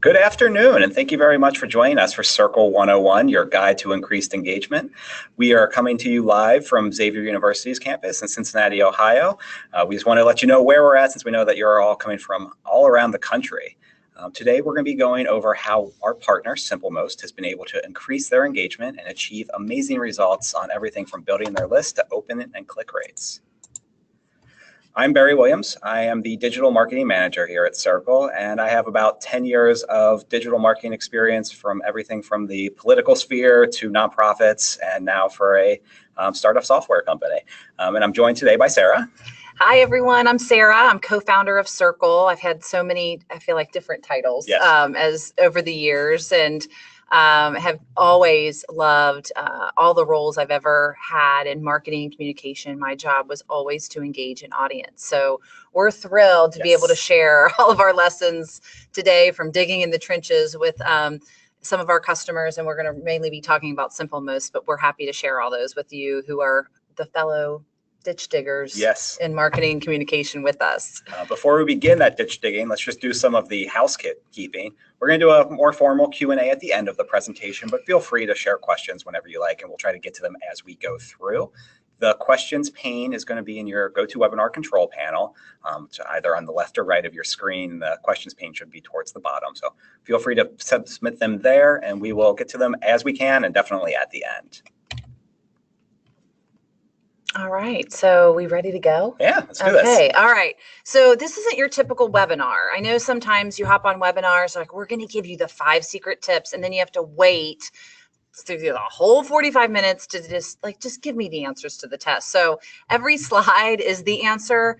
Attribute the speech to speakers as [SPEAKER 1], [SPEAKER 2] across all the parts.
[SPEAKER 1] Good afternoon, and thank you very much for joining us for Cerkl 101, your guide to increased engagement. We are coming to you live from Xavier University's campus in Cincinnati, Ohio. We just want to let you know where we're at, since we know that you're all coming from all around the country. Today, we're going to be going over how our partner, SimpleMost, has been able to increase their engagement and achieve amazing results on everything from building their list to open and click rates. I'm Barry Williams. I am the digital marketing manager here at Cerkl, and I have about 10 years of digital marketing experience from everything from the political sphere to nonprofits, and now for a startup software company. And I'm joined today by Sarah.
[SPEAKER 2] Hi, everyone. I'm Sarah. I'm co-founder of Cerkl. I've had so many, I feel like, different titles as over the years, and have always loved all the roles I've ever had in marketing and communication. My job was always to engage an audience. So we're thrilled to be able to share all of our lessons today from digging in the trenches with some of our customers. And we're going to mainly be talking about SimpleMost, but we're happy to share all those with you who are the fellow ditch diggers in marketing and communication with us.
[SPEAKER 1] Before we begin that ditch digging, let's just do some of the housekeeping. We're going to do a more formal Q&A at the end of the presentation, but feel free to share questions whenever you like, and we'll try to get to them as we go through. The questions pane is going to be in your GoToWebinar control panel, either on the left or right of your screen. The questions pane should be towards the bottom. So feel free to submit them there, and we will get to them as we can, and definitely at the end.
[SPEAKER 2] All right, so we ready to go?
[SPEAKER 1] Yeah, let's do this.
[SPEAKER 2] Okay, all right. So this isn't your typical webinar. I know sometimes you hop on webinars like, we're going to give you the 5 secret tips, and then you have to wait through the whole 45 minutes to just give me the answers to the test. So every slide is the answer.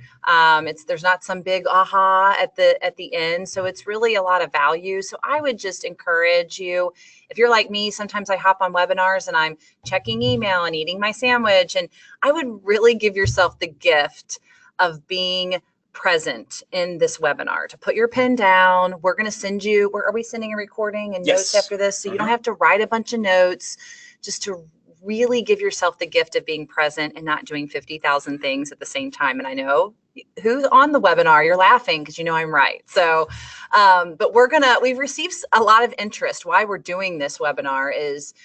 [SPEAKER 2] There's not some big aha at the end. So it's really a lot of value. So I would just encourage you, if you're like me, sometimes I hop on webinars and I'm checking email and eating my sandwich, and I would really give yourself the gift of being present in this webinar, to put your pen down. We're going to send you, are we sending a recording and notes after this? So you don't have to write a bunch of notes, just to really give yourself the gift of being present and not doing 50,000 things at the same time. And I know who's on the webinar, you're laughing because you know I'm right. So, but we've received a lot of interest. Why we're doing this webinar is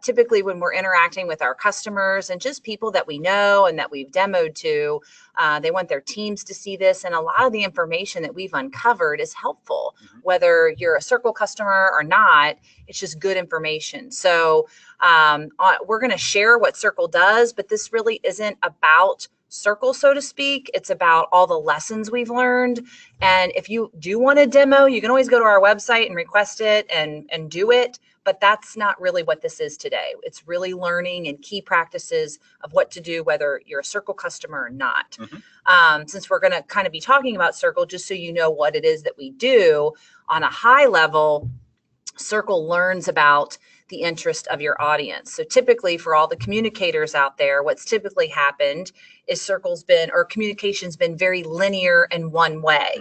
[SPEAKER 2] typically when we're interacting with our customers and just people that we know and that we've demoed to, they want their teams to see this. And a lot of the information that we've uncovered is helpful, whether you're a Cerkl customer or not. It's just good information. So we're going to share what Cerkl does, but this really isn't about Cerkl, so to speak. It's about all the lessons we've learned. And if you do want a demo, you can always go to our website and request it and do it. But that's not really what this is today. It's really learning and key practices of what to do, whether you're a Cerkl customer or not. Since we're going to kind of be talking about Cerkl, just so you know what it is that we do on a high level, Cerkl learns about the interest of your audience. So typically for all the communicators out there, what's typically happened is communication's been very linear in one way.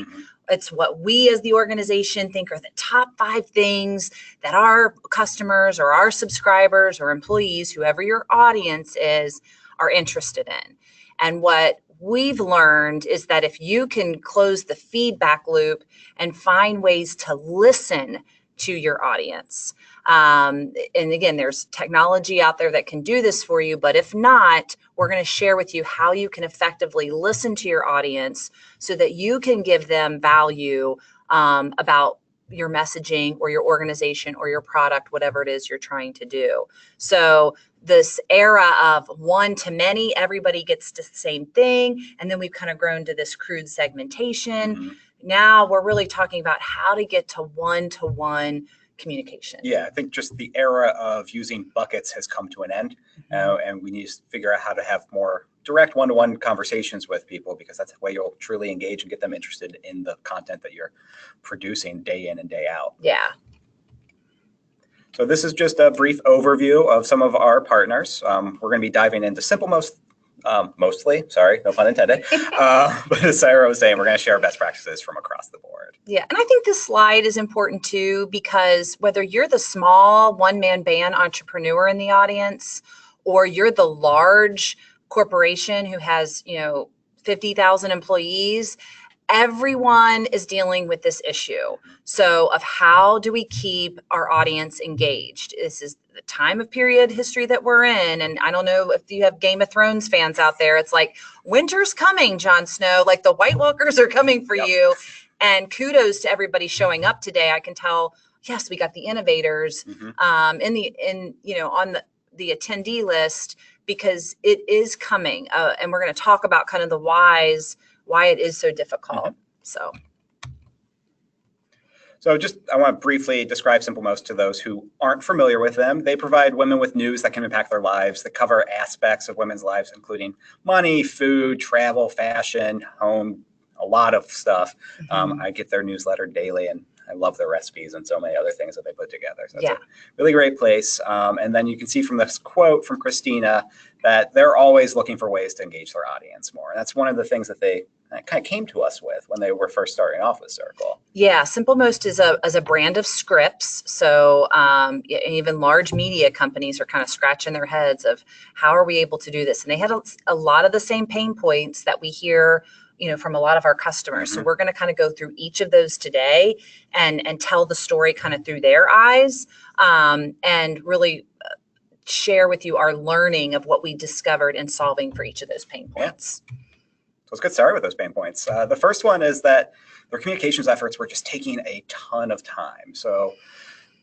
[SPEAKER 2] It's what we as the organization think are the top 5 things that our customers or our subscribers or employees, whoever your audience is, are interested in. And what we've learned is that if you can close the feedback loop and find ways to listen to your audience, and again, there's technology out there that can do this for you, but if not, we're going to share with you how you can effectively listen to your audience so that you can give them value about your messaging or your organization or your product, whatever it is you're trying to do. So this era of one to many, everybody gets the same thing. And then we've kind of grown to this crude segmentation. Now we're really talking about how to get to one-to-one communication.
[SPEAKER 1] Yeah, I think just the era of using buckets has come to an end, and we need to figure out how to have more direct one-to-one conversations with people, because that's the way you'll truly engage and get them interested in the content that you're producing day in and day out.
[SPEAKER 2] Yeah.
[SPEAKER 1] So this is just a brief overview of some of our partners. We're going to be diving into SimpleMost mostly, sorry, no pun intended. But as Sarah was saying, we're going to share best practices from across the board.
[SPEAKER 2] Yeah, and I think this slide is important too, because whether you're the small one-man band entrepreneur in the audience, or you're the large corporation who has, 50,000 employees, everyone is dealing with this issue. So of how do we keep our audience engaged? This is the time of period history that we're in. And I don't know if you have Game of Thrones fans out there. It's like, winter's coming, Jon Snow. Like the White Walkers are coming for you. And kudos to everybody showing up today. I can tell, yes, we got the innovators on the attendee list, because it is coming. And we're going to talk about kind of the whys, why it is so difficult. So
[SPEAKER 1] just, I want to briefly describe Simple Most to those who aren't familiar with them. They provide women with news that can impact their lives, that cover aspects of women's lives, including money, food, travel, fashion, home, a lot of stuff. I get their newsletter daily, and I love their recipes and so many other things that they put together. So it's a really great place. And then you can see from this quote from Christina that they're always looking for ways to engage their audience more. And that's one of the things that they kind of came to us with when they were first starting off with Cerkl. Yeah,
[SPEAKER 2] Simple Most is a brand of scripts. So even large media companies are kind of scratching their heads of how are we able to do this? And they had a lot of the same pain points that we hear from a lot of our customers. So we're going to kind of go through each of those today and tell the story kind of through their eyes, and really share with you our learning of what we discovered in solving for each of those pain points.
[SPEAKER 1] So let's get started with those pain points. The first one is that their communications efforts were just taking a ton of time. So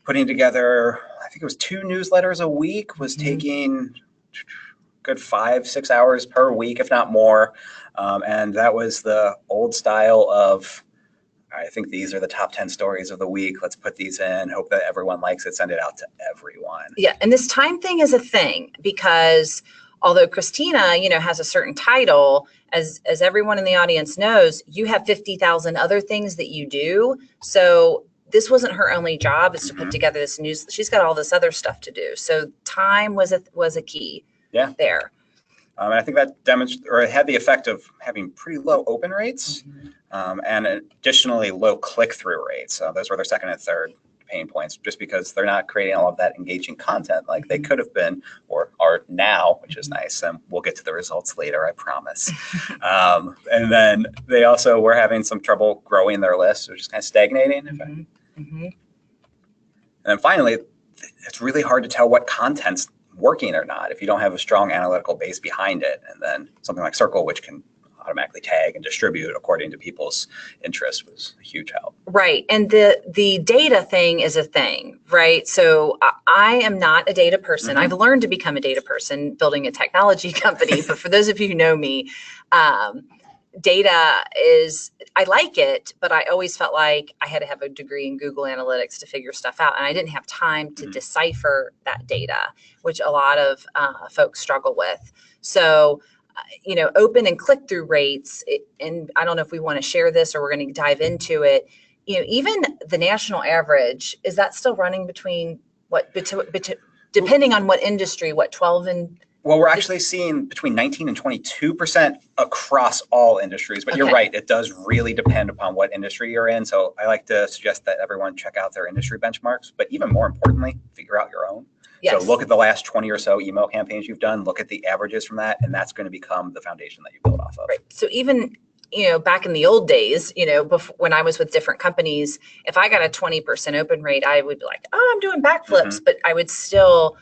[SPEAKER 1] putting together, I think it was 2 newsletters a week was taking good 5-6 hours per week, if not more. And that was the old style of, I think these are the top 10 stories of the week. Let's put these in, hope that everyone likes it, send it out to everyone.
[SPEAKER 2] Yeah, and this time thing is a thing, because although Christina, has a certain title, as everyone in the audience knows, you have 50,000 other things that you do. So this wasn't her only job, is to put together this news. She's got all this other stuff to do. So time was a key there.
[SPEAKER 1] And I think that it had the effect of having pretty low open rates, and additionally low click-through rates. Those were their second and third pain points, just because they're not creating all of that engaging content like they could have been or are now, which is nice. And we'll get to the results later, I promise. And then they also were having some trouble growing their list, which is kind of stagnating. And then finally, it's really hard to tell what content's working or not if you don't have a strong analytical base behind it. And then something like Cerkl, which can automatically tag and distribute according to people's interests, was a huge help.
[SPEAKER 2] Right. And the data thing is a thing, right? So I am not a data person. I've learned to become a data person building a technology company. But for those of you who know me, data is, I like it, but I always felt like I had to have a degree in Google Analytics to figure stuff out. And I didn't have time to decipher that data, which a lot of folks struggle with. So, open and click-through rates, and I don't know if we want to share this or we're going to dive into it. Even the national average, is that still running between depending on what industry, 12 and...
[SPEAKER 1] Well, we're actually seeing between 19 and 22% across all industries. But you're right, it does really depend upon what industry you're in. So I like to suggest that everyone check out their industry benchmarks, but even more importantly, figure out your own. So look at the last 20 or so email campaigns you've done, look at the averages from that, and that's going to become the foundation that you build off of.
[SPEAKER 2] Right. So even, back in the old days, before, when I was with different companies, if I got a 20% open rate, I would be like, oh, I'm doing backflips, but I would still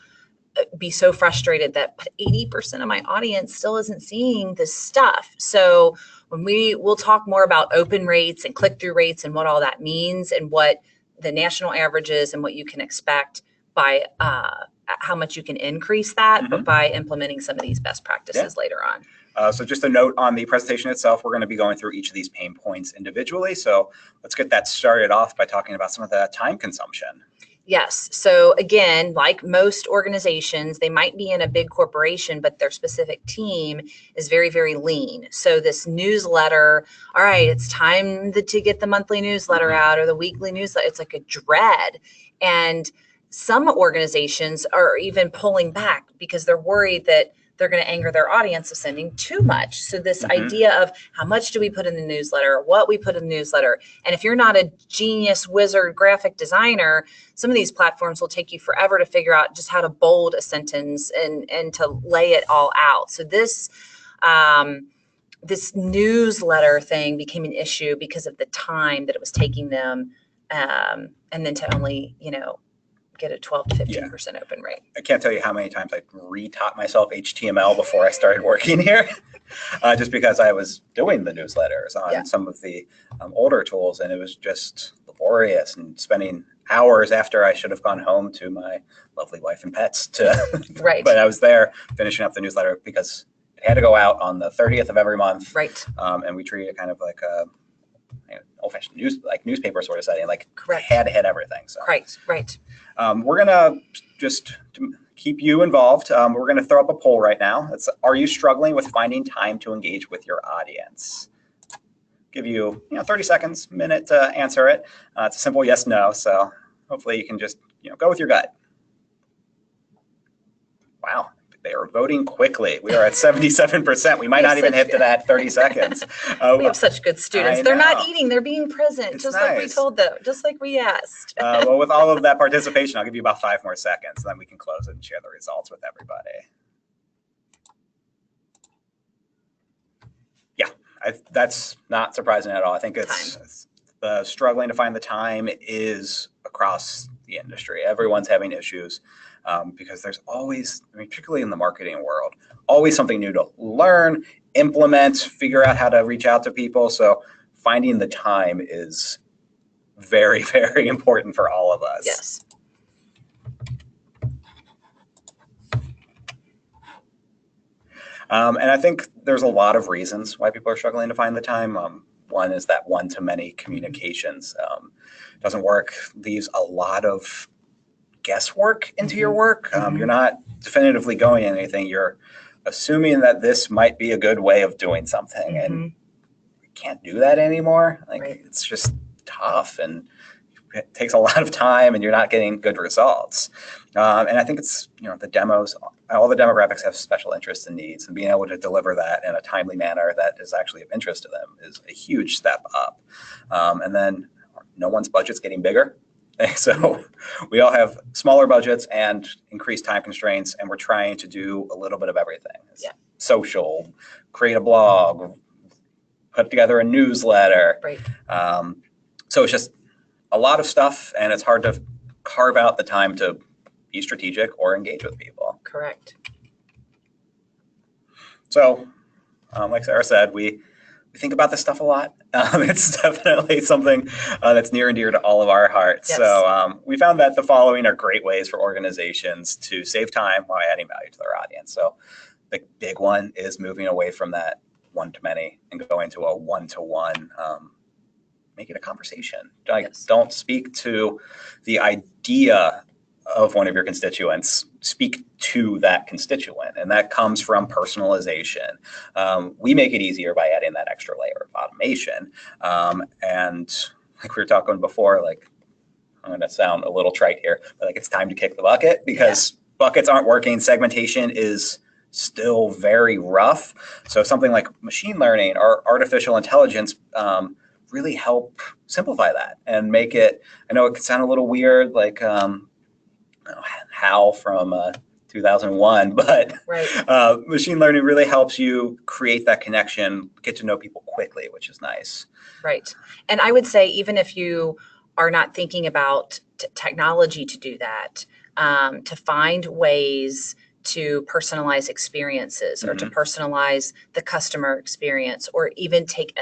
[SPEAKER 2] be so frustrated that 80% of my audience still isn't seeing this stuff. So when we'll talk more about open rates and click-through rates and what all that means and what the national average is and what you can expect by how much you can increase that, but by implementing some of these best practices later on.
[SPEAKER 1] So just a note on the presentation itself, we're going to be going through each of these pain points individually. So let's get that started off by talking about some of the time consumption.
[SPEAKER 2] Yes. So again, like most organizations, they might be in a big corporation, but their specific team is very, very lean. So this newsletter, all right, it's time to get the monthly newsletter out or the weekly newsletter. It's like a dread. And some organizations are even pulling back because they're worried that they're going to anger their audience of sending too much. So this idea of how much do we put in the newsletter, what we put in the newsletter. And if you're not a genius wizard graphic designer, some of these platforms will take you forever to figure out just how to bold a sentence and to lay it all out. So this this newsletter thing became an issue because of the time that it was taking them, and then to only, get a 12 to 15% open rate.
[SPEAKER 1] I can't tell you how many times I re-taught myself HTML before I started working here, just because I was doing the newsletters on some of the older tools, and it was just laborious and spending hours after I should have gone home to my lovely wife and pets
[SPEAKER 2] Right.
[SPEAKER 1] But I was there finishing up the newsletter because it had to go out on the 30th of every month.
[SPEAKER 2] Right.
[SPEAKER 1] And we treat it kind of like a old-fashioned newspaper sort of setting, like
[SPEAKER 2] Correct.
[SPEAKER 1] Had to hit everything. So
[SPEAKER 2] Right.
[SPEAKER 1] We're gonna just to keep you involved. We're gonna throw up a poll right now. Are you struggling with finding time to engage with your audience? Give you 30 seconds, minute to answer it. It's a simple yes, no. So hopefully you can just go with your gut. Wow. They are voting quickly. We are at 77%. We might not even hit to that 30 seconds.
[SPEAKER 2] We have such good students. They're not eating. They're being present,
[SPEAKER 1] it's
[SPEAKER 2] just
[SPEAKER 1] nice.
[SPEAKER 2] like we told them, just like we asked.
[SPEAKER 1] Well, with all of that participation, I'll give you about 5 more seconds, and then we can close it and share the results with everybody. Yeah, that's not surprising at all. I think it's the struggling to find the time is across the industry. Everyone's having issues. Because there's always, particularly in the marketing world, always something new to learn, implement, figure out how to reach out to people. So finding the time is very, very important for all of us.
[SPEAKER 2] Yes.
[SPEAKER 1] And I think there's a lot of reasons why people are struggling to find the time. One is that one-to-many communications doesn't work, leaves a lot of guesswork into your work. You're not definitively going anything. You're assuming that this might be a good way of doing something, and we can't do that anymore. It's just tough, and it takes a lot of time, and you're not getting good results. And I think it's the demos. All the demographics have special interests and needs, and being able to deliver that in a timely manner that is actually of interest to them is a huge step up. And then no one's budget's getting bigger. So we all have smaller budgets and increased time constraints, and we're trying to do a little bit of everything. Social, create a blog, put together a newsletter.
[SPEAKER 2] Right.
[SPEAKER 1] So it's just a lot of stuff, and it's hard to carve out the time to be strategic or engage with people.
[SPEAKER 2] Correct.
[SPEAKER 1] So like Sarah said, we think about this stuff a lot. It's definitely something that's near and dear to all of our hearts.
[SPEAKER 2] Yes.
[SPEAKER 1] So we found that the following are great ways for organizations to save time while adding value to their audience. So the big one is moving away from that one-to-many and going to a one-to-one. Make it a conversation. Don't speak to the idea of one of your constituents, speak to that constituent, and that comes from personalization. We make it easier by adding that extra layer of automation. And like we were talking before, I'm going to sound a little trite here, but it's time to kick the bucket because buckets aren't working. Segmentation is still very rough. So something like machine learning or artificial intelligence really help simplify that and make it, I know it can sound a little weird, HAL from 2001, but machine learning really helps you create that connection, get to know people quickly, which is nice.
[SPEAKER 2] Right. And I would say even if you are not thinking about technology to do that, to find ways to personalize experiences or to personalize the customer experience, or even take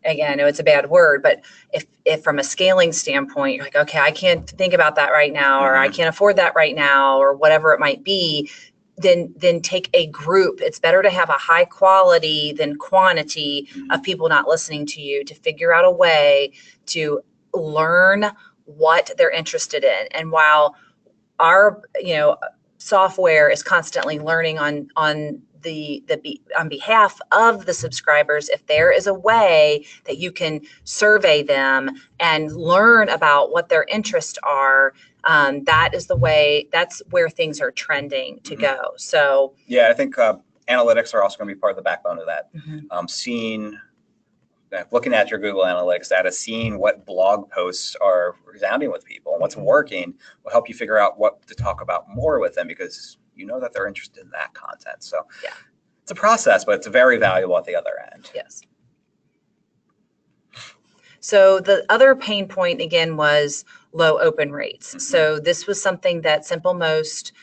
[SPEAKER 2] again, I know it's a bad word, but if from a scaling standpoint, you're like, okay, I can't think about that right now, or I can't afford that right now, or whatever it might be, then take a group. It's better to have a high quality than quantity of people not listening to you, to figure out a way to learn what they're interested in. And while our, software is constantly learning on behalf of the subscribers, if there is a way that you can survey them and learn about what their interests are, that is the way, that's where things are trending to go. So
[SPEAKER 1] yeah, I think analytics are also going to be part of the backbone of that. Looking at your Google Analytics data, seeing what blog posts are resounding with people and what's working will help you figure out what to talk about more with them, because you know that they're interested in that content. So it's a process, but it's very valuable at the other end.
[SPEAKER 2] Yes. So the other pain point again was low open rates.
[SPEAKER 1] Mm-hmm.
[SPEAKER 2] So this was something that Simple Most,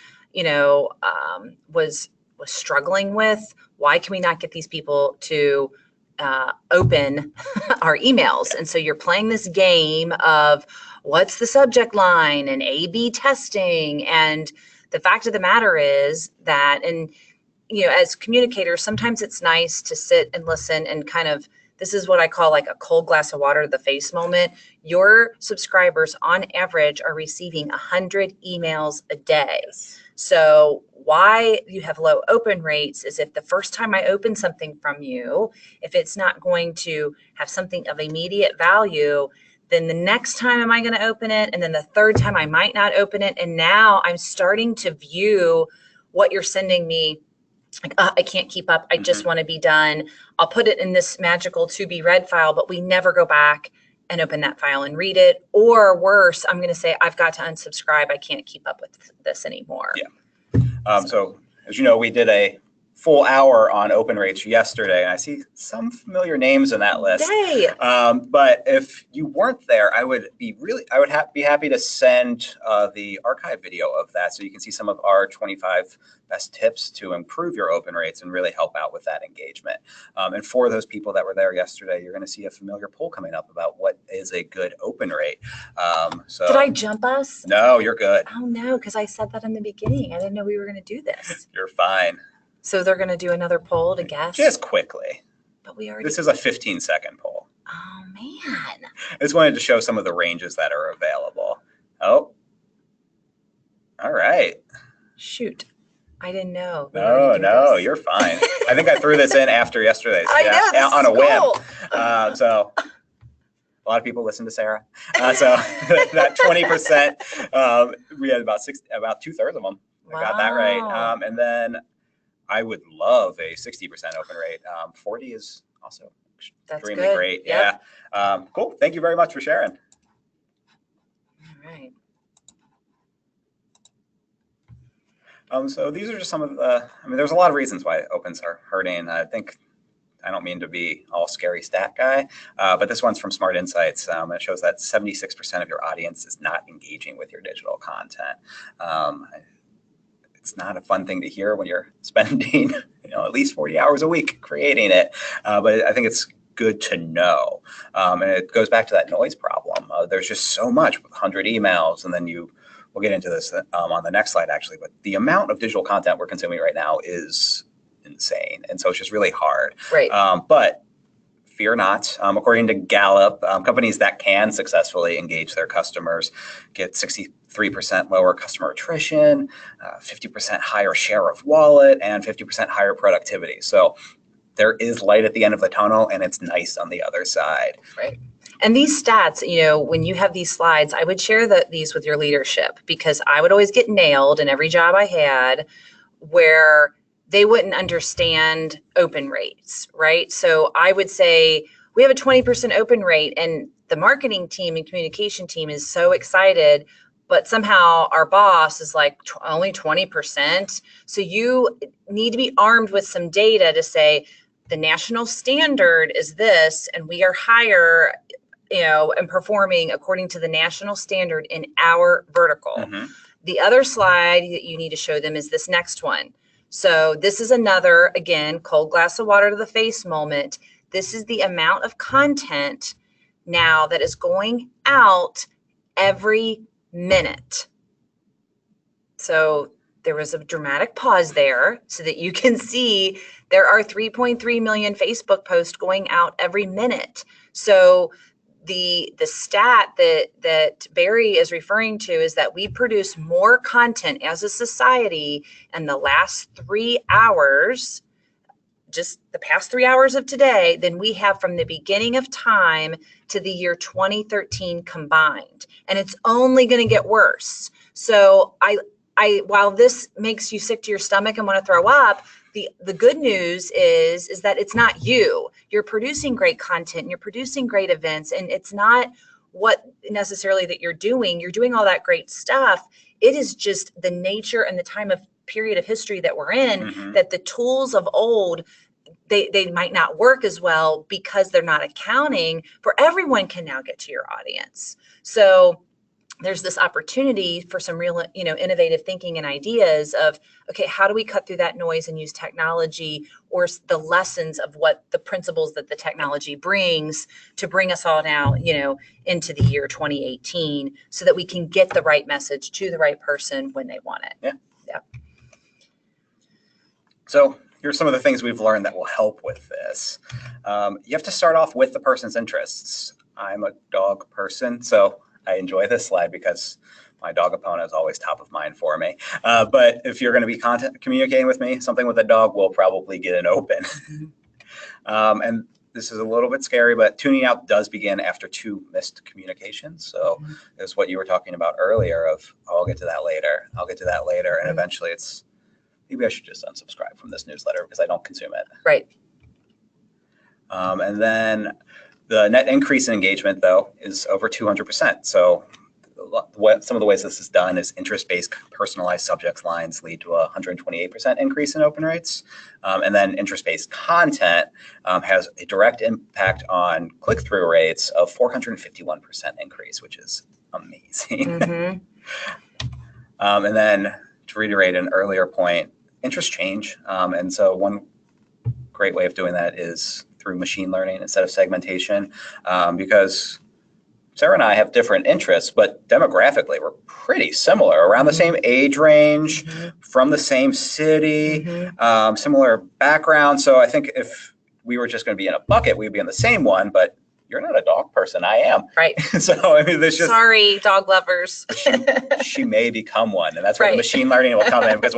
[SPEAKER 2] was struggling with. Why can we not get these people to open our emails? And so you're playing this game of what's the subject line and A/B testing. And the fact of the matter is that, and as communicators, sometimes it's nice to sit and listen and kind of, this is what I call like a cold glass of water to the face moment. Your subscribers on average are receiving 100 emails a day. So why you have low open rates is if the first time I open something from you, if it's not going to have something of immediate value, then the next time am I going to open it? And then the third time I might not open it. And now I'm starting to view what you're sending me like, I can't keep up. I just want to be done. I'll put it in this magical to be read file, but we never go back and open that file and read it. Or worse, I'm going to say, I've got to unsubscribe. I can't keep up with this anymore.
[SPEAKER 1] Yeah. So as you know, we did a full hour on open rates yesterday, and I see some familiar names in that list.
[SPEAKER 2] Yay.
[SPEAKER 1] But if you weren't there, I would be happy to send the archive video of that, so you can see some of our 25 best tips to improve your open rates and really help out with that engagement. And for those people that were there yesterday, you're going to see a familiar poll coming up about what is a good open rate. So
[SPEAKER 2] did I jump us?
[SPEAKER 1] No, you're good.
[SPEAKER 2] Oh no, because I said that in the beginning. I didn't know we were going to do this.
[SPEAKER 1] You're fine.
[SPEAKER 2] So they're going to do another poll to guess?
[SPEAKER 1] Just quickly.
[SPEAKER 2] But we already.
[SPEAKER 1] This is a 15-second poll.
[SPEAKER 2] Oh, man.
[SPEAKER 1] I just wanted to show some of the ranges that are available. Oh. All right.
[SPEAKER 2] Shoot. I didn't know.
[SPEAKER 1] No, you're fine. I think I threw this in after yesterday's.
[SPEAKER 2] I know, this
[SPEAKER 1] on
[SPEAKER 2] is
[SPEAKER 1] a whim.
[SPEAKER 2] cool.
[SPEAKER 1] So a lot of people listen to Sarah. So that 20%, we had about 2/3 of them. I got that right. And then I would love a 60% open rate. 40 is also extremely great.
[SPEAKER 2] Yep.
[SPEAKER 1] Yeah. Cool. Thank you very much for sharing.
[SPEAKER 2] All right.
[SPEAKER 1] So these are just some of the, there's a lot of reasons why opens are hurting. I don't mean to be all scary stat guy, but this one's from Smart Insights. It shows that 76% of your audience is not engaging with your digital content. It's not a fun thing to hear when you're spending, at least 40 hours a week creating it. But I think it's good to know. And it goes back to that noise problem. There's just so much with 100 emails. And then we'll get into this on the next slide, actually. But the amount of digital content we're consuming right now is insane. And so it's just really hard.
[SPEAKER 2] Right.
[SPEAKER 1] But fear not. According to Gallup, companies that can successfully engage their customers get 63% lower customer attrition, 50% higher share of wallet, and 50% higher productivity. So there is light at the end of the tunnel, and it's nice on the other side.
[SPEAKER 2] Right. And these stats, when you have these slides, I would share these with your leadership, because I would always get nailed in every job I had where they wouldn't understand open rates, right? So I would say, we have a 20% open rate, and the marketing team and communication team is so excited, but somehow our boss is like only 20%. So you need to be armed with some data to say the national standard is this, and we are higher, and performing according to the national standard in our vertical. Mm-hmm. The other slide that you need to show them is this next one. So this is another, again, cold glass of water to the face moment. This is the amount of content now that is going out every minute. So there was a dramatic pause there so that you can see there are 3.3 million Facebook posts going out every minute. So the stat that Barry is referring to is that we produce more content as a society in the last 3 hours, just the past 3 hours of today, than we have from the beginning of time to the year 2013 combined. And it's only going to get worse. So while this makes you sick to your stomach and want to throw up, the good news is that it's not you. You're producing great content and you're producing great events, and it's not what necessarily that you're doing. You're doing all that great stuff. It is just the nature and the time of period of history that we're in,
[SPEAKER 1] Mm-hmm.
[SPEAKER 2] that the tools of old, they might not work as well because they're not accounting for everyone can now get to your audience. So there's this opportunity for some real, innovative thinking and ideas of, okay, how do we cut through that noise and use technology or the lessons of what the principles that the technology brings to bring us all now, into the year 2018 so that we can get the right message to the right person when they want it.
[SPEAKER 1] Yeah. So here's some of the things we've learned that will help with this. You have to start off with the person's interests. I'm a dog person, so I enjoy this slide because my dog opponent is always top of mind for me. But if you're going to be communicating with me, something with a dog will probably get an open. And this is a little bit scary, but tuning out does begin after 2 missed communications. So it's what you were talking about earlier of, oh, I'll get to that later. I'll get to that later. And eventually it's, maybe I should just unsubscribe from this newsletter because I don't consume it.
[SPEAKER 2] Right.
[SPEAKER 1] And then the net increase in engagement, though, is over 200%. So some of the ways this is done is interest-based personalized subject lines lead to a 128% increase in open rates. And then interest-based content has a direct impact on click-through rates of 451% increase, which is amazing. And then to reiterate an earlier point, interests change. And so one great way of doing that is through machine learning instead of segmentation, because Sarah and I have different interests, but demographically we're pretty similar, around the same age range, from the same city, similar background. So I think if we were just going to be in a bucket, we'd be in the same one, but you're not a dog person, I am.
[SPEAKER 2] Right.
[SPEAKER 1] So I mean, there's just,
[SPEAKER 2] sorry, dog lovers.
[SPEAKER 1] she may become one, and that's where the machine learning will come in, because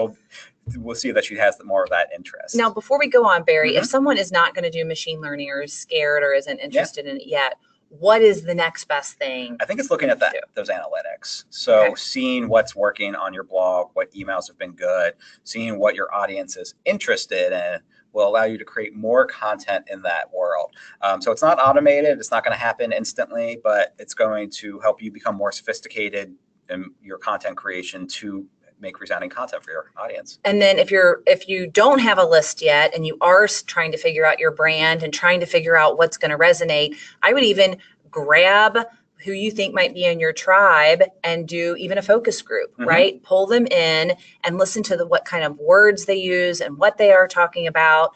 [SPEAKER 1] we'll see that she has more of that interest.
[SPEAKER 2] Now, before we go on, Barry, if someone is not going to do machine learning or is scared or isn't interested in it yet, what is the next best thing?
[SPEAKER 1] I think it's looking at those analytics. So seeing what's working on your blog, what emails have been good, seeing what your audience is interested in will allow you to create more content in that world. So it's not automated. It's not going to happen instantly, but it's going to help you become more sophisticated in your content creation to make resounding content for your audience.
[SPEAKER 2] And then if you don't have a list yet and you are trying to figure out your brand and trying to figure out what's going to resonate, I would even grab who you think might be in your tribe and do even a focus group, right? Pull them in and listen to what kind of words they use and what they are talking about,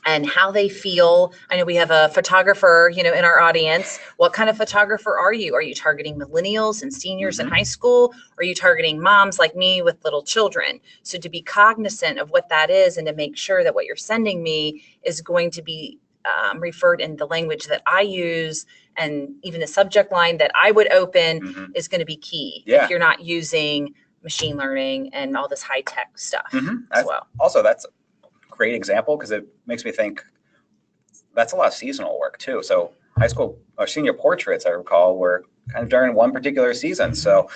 [SPEAKER 2] and how they feel. I know we have a photographer, in our audience. What kind of photographer are you? Are you targeting millennials and seniors in high school? Or are you targeting moms like me with little children? So to be cognizant of what that is and to make sure that what you're sending me is going to be referred in the language that I use, and even the subject line that I would open is going to be key if you're not using machine learning and all this high tech stuff as well.
[SPEAKER 1] Also, that's great example, because it makes me think that's a lot of seasonal work too. So high school or senior portraits, I recall, were kind of during one particular season. So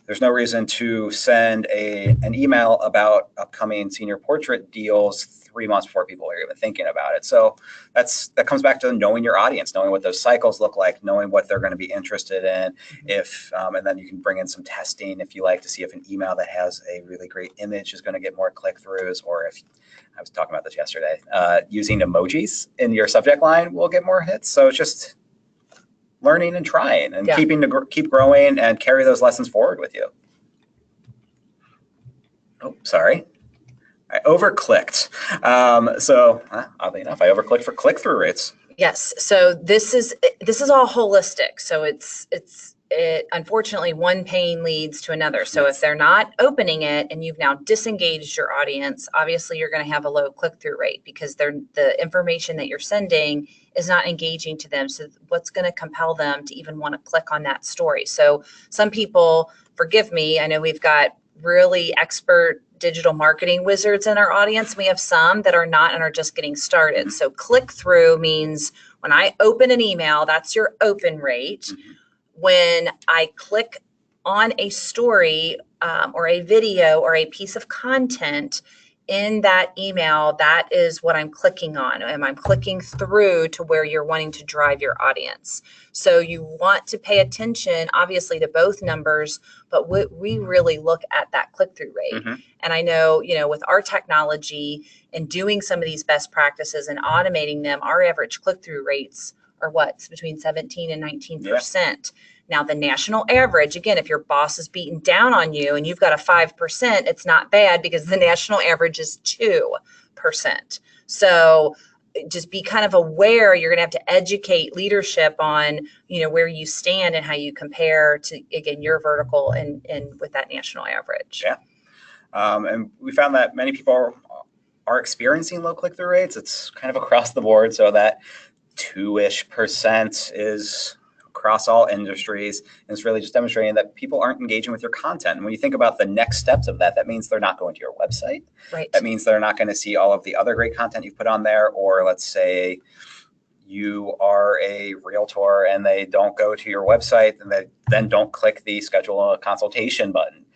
[SPEAKER 1] there's no reason to send an email about upcoming senior portrait deals 3 months before people are even thinking about it. So that comes back to knowing your audience, knowing what those cycles look like, knowing what they're going to be interested in. And then you can bring in some testing if you like, to see if an email that has a really great image is going to get more click-throughs, or if, I was talking about this yesterday, using emojis in your subject line will get more hits. So it's just learning and trying and keep growing and carry those lessons forward with you. Oh, sorry. I overclicked. So oddly enough, I overclicked for click-through rates.
[SPEAKER 2] Yes. So this is all holistic. So it unfortunately, one pane leads to another. So if they're not opening it and you've now disengaged your audience, obviously you're going to have a low click-through rate because the information that you're sending is not engaging to them. So what's going to compel them to even want to click on that story? So some people, forgive me, I know we've got really expert digital marketing wizards in our audience. We have some that are not and are just getting started. So click-through means when I open an email, that's your open rate. When I click on a story or a video or a piece of content, in that email, that is what I'm clicking on. And I'm clicking through to where you're wanting to drive your audience. So you want to pay attention, obviously, to both numbers, but we really look at that click-through rate. And I know, with our technology and doing some of these best practices and automating them, our average click-through rates are it's between 17 and 19%. Now, the national average, again, if your boss is beating down on you and you've got a 5%, it's not bad because the national average is 2%. So just be kind of aware. You're going to have to educate leadership on, where you stand and how you compare to, again, your vertical and with that national average.
[SPEAKER 1] Yeah. And we found that many people are experiencing low click-through rates. It's kind of across the board. So that 2-ish% is across all industries. And it's really just demonstrating that people aren't engaging with your content. And when you think about the next steps of that, that means they're not going to your website.
[SPEAKER 2] Right.
[SPEAKER 1] That means they're not going to see all of the other great content you've put on there. Or let's say you are a realtor and they don't go to your website and they then don't click the schedule a consultation button.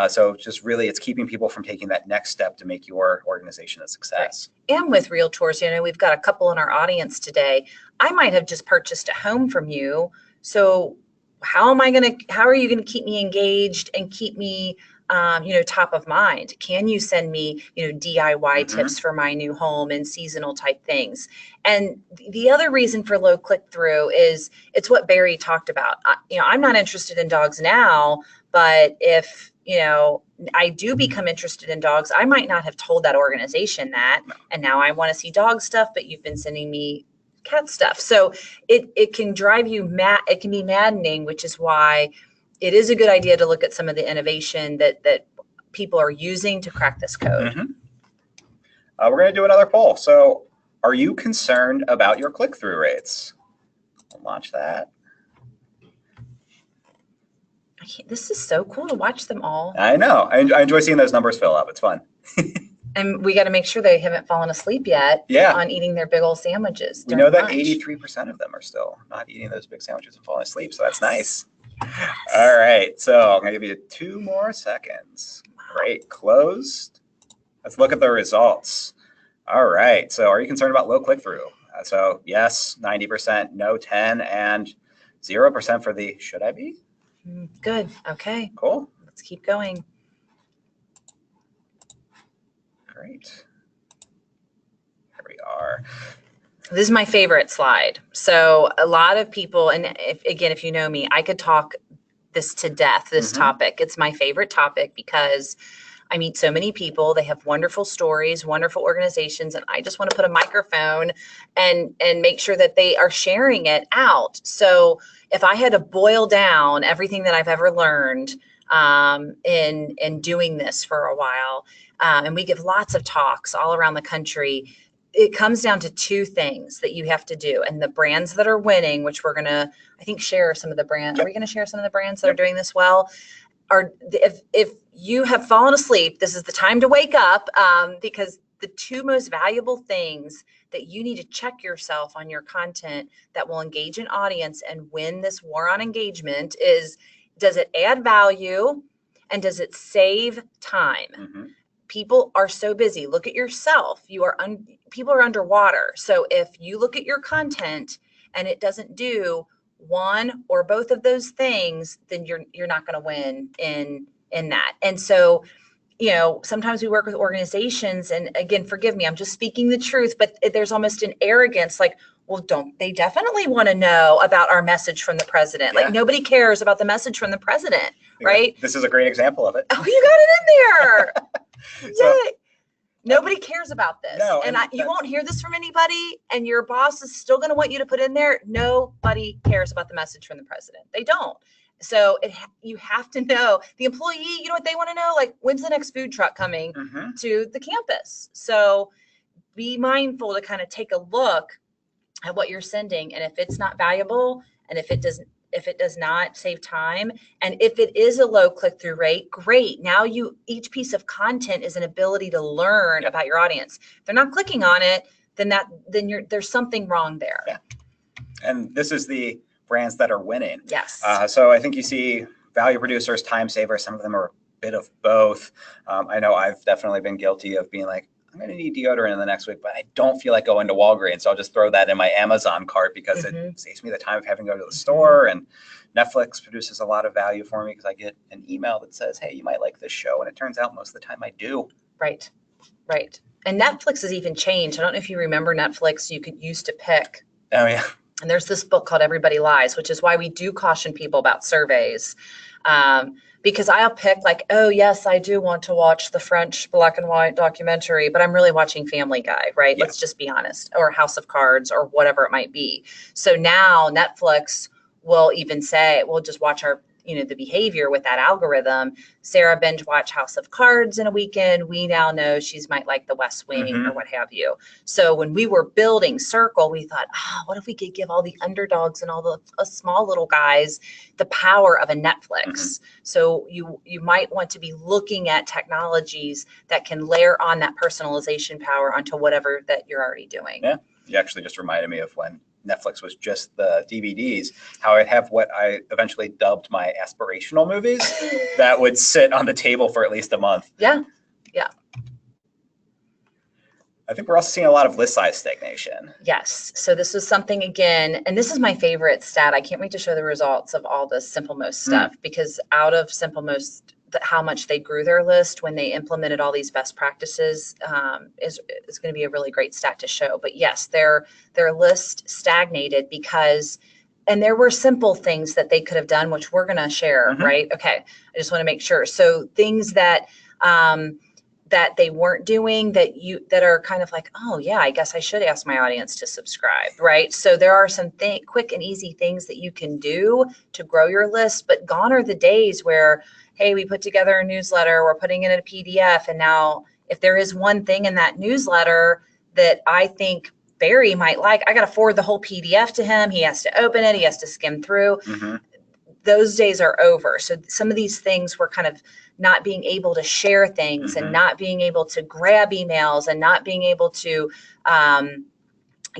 [SPEAKER 1] So just really, it's keeping people from taking that next step to make your organization a success.
[SPEAKER 2] Right. And with realtors, we've got a couple in our audience today. I might have just purchased a home from you. So how are you going to keep me engaged and keep me, top of mind? Can you send me, DIY tips for my new home and seasonal type things? And the other reason for low click through is it's what Barry talked about. I'm not interested in dogs now, but if, I do become interested in dogs, I might not have told that organization that, and now I want to see dog stuff, but you've been sending me cat stuff. So it can drive you mad. It can be maddening, which is why it is a good idea to look at some of the innovation that people are using to crack this code.
[SPEAKER 1] We're going to do another poll. So are you concerned about your click-through rates? We'll launch that.
[SPEAKER 2] This is so cool to watch them all.
[SPEAKER 1] I know. I enjoy seeing those numbers fill up. It's fun.
[SPEAKER 2] And we got to make sure they haven't fallen asleep yet on eating their big old sandwiches.
[SPEAKER 1] We know that
[SPEAKER 2] lunch.
[SPEAKER 1] 83% of them are still not eating those big sandwiches and falling asleep. So that's nice. Yes. All right. So I'm going to give you 2 more seconds. Great. Closed. Let's look at the results. All right. So are you concerned about low click-through? So yes, 90%, no 10, and 0% for the should I be?
[SPEAKER 2] Good. Okay.
[SPEAKER 1] Cool.
[SPEAKER 2] Let's keep going.
[SPEAKER 1] Great. Here we are.
[SPEAKER 2] This is my favorite slide. So a lot of people, and if you know me, I could talk this to death, this topic. It's my favorite topic because I meet so many people. They have wonderful stories, wonderful organizations, and I just want to put a microphone and make sure that they are sharing it out. So if I had to boil down everything that I've ever learned in doing this for a while, and we give lots of talks all around the country, it comes down to 2 things that you have to do. And the brands that are winning, which we're going to, I think, share some of the brands. Yep. Are we going to share some of the brands that are doing this well? Are if you have fallen asleep, this is the time to wake up, because the 2 most valuable things that you need to check yourself on your content that will engage an audience and win this war on engagement is, does it add value and does it save time? People are so busy. Look at yourself. People are underwater. So if you look at your content and it doesn't do one or both of those things, then you're not going to win in that. And so, sometimes we work with organizations, and again, forgive me, I'm just speaking the truth, but there's almost an arrogance, like, well, don't they definitely want to know about our message from the president? Yeah. Like, nobody cares about the message from the president, right?
[SPEAKER 1] This is a great example of it.
[SPEAKER 2] Oh, you got it in there. Yay. Nobody cares about this. No, and you won't hear this from anybody, and your boss is still going to want you to put in there, nobody cares about the message from the president. They don't. So you have to know the employee, you know what they want to know? Like, when's the next food truck coming to the campus? So be mindful to kind of take a look at what you're sending. And if it's not valuable, and if it does not save time, and if it is a low click-through rate, great. Now each piece of content is an ability to learn about your audience. If they're not clicking on it, then there's something wrong there. Yeah.
[SPEAKER 1] And this is the brands that are winning.
[SPEAKER 2] Yes.
[SPEAKER 1] So I think you see value producers, time savers. Some of them are bit of both. I know I've definitely been guilty of being like, I'm going to need deodorant in the next week, but I don't feel like going to Walgreens. So I'll just throw that in my Amazon cart because it saves me the time of having to go to the store. And Netflix produces a lot of value for me because I get an email that says, hey, you might like this show. And it turns out most of the time I do.
[SPEAKER 2] Right. Right. And Netflix has even changed. I don't know if you remember Netflix, you could used to pick.
[SPEAKER 1] Oh, yeah.
[SPEAKER 2] And there's this book called Everybody Lies, which is why we do caution people about surveys. Because I'll pick like, oh, yes, I do want to watch the French black and white documentary, but I'm really watching Family Guy, right?
[SPEAKER 1] Yeah.
[SPEAKER 2] Let's just be honest, or House of Cards or whatever it might be. So now Netflix will even say, we'll just watch our, the behavior with that algorithm. Sarah binge watch House of Cards in a weekend. We now know she's might like the West Wing or what have you. So when we were building Cerkl, we thought, what if we could give all the underdogs and all the small little guys the power of a Netflix? So you might want to be looking at technologies that can layer on that personalization power onto whatever that you're already doing.
[SPEAKER 1] Yeah, you actually just reminded me of when Netflix was just the DVDs, how I'd have what I eventually dubbed my aspirational movies that would sit on the table for at least a month.
[SPEAKER 2] Yeah, yeah.
[SPEAKER 1] I think we're also seeing a lot of list size stagnation.
[SPEAKER 2] Yes. So this was something again, and this is my favorite stat. I can't wait to show the results of all the SimpleMost stuff because out of SimpleMost, how much they grew their list when they implemented all these best practices is going to be a really great stat to show. But yes, their list stagnated because, and there were simple things that they could have done, which we're going to share, right? Okay, I just want to make sure. So things that that they weren't doing that are kind of like, oh yeah, I guess I should ask my audience to subscribe, right? So there are some quick and easy things that you can do to grow your list, but gone are the days where, hey, we put together a newsletter, we're putting it in a PDF. And now if there is one thing in that newsletter that I think Barry might like, I got to forward the whole PDF to him. He has to open it. He has to skim through. Those days are over. So some of these things were kind of not being able to share things and not being able to grab emails and not being able to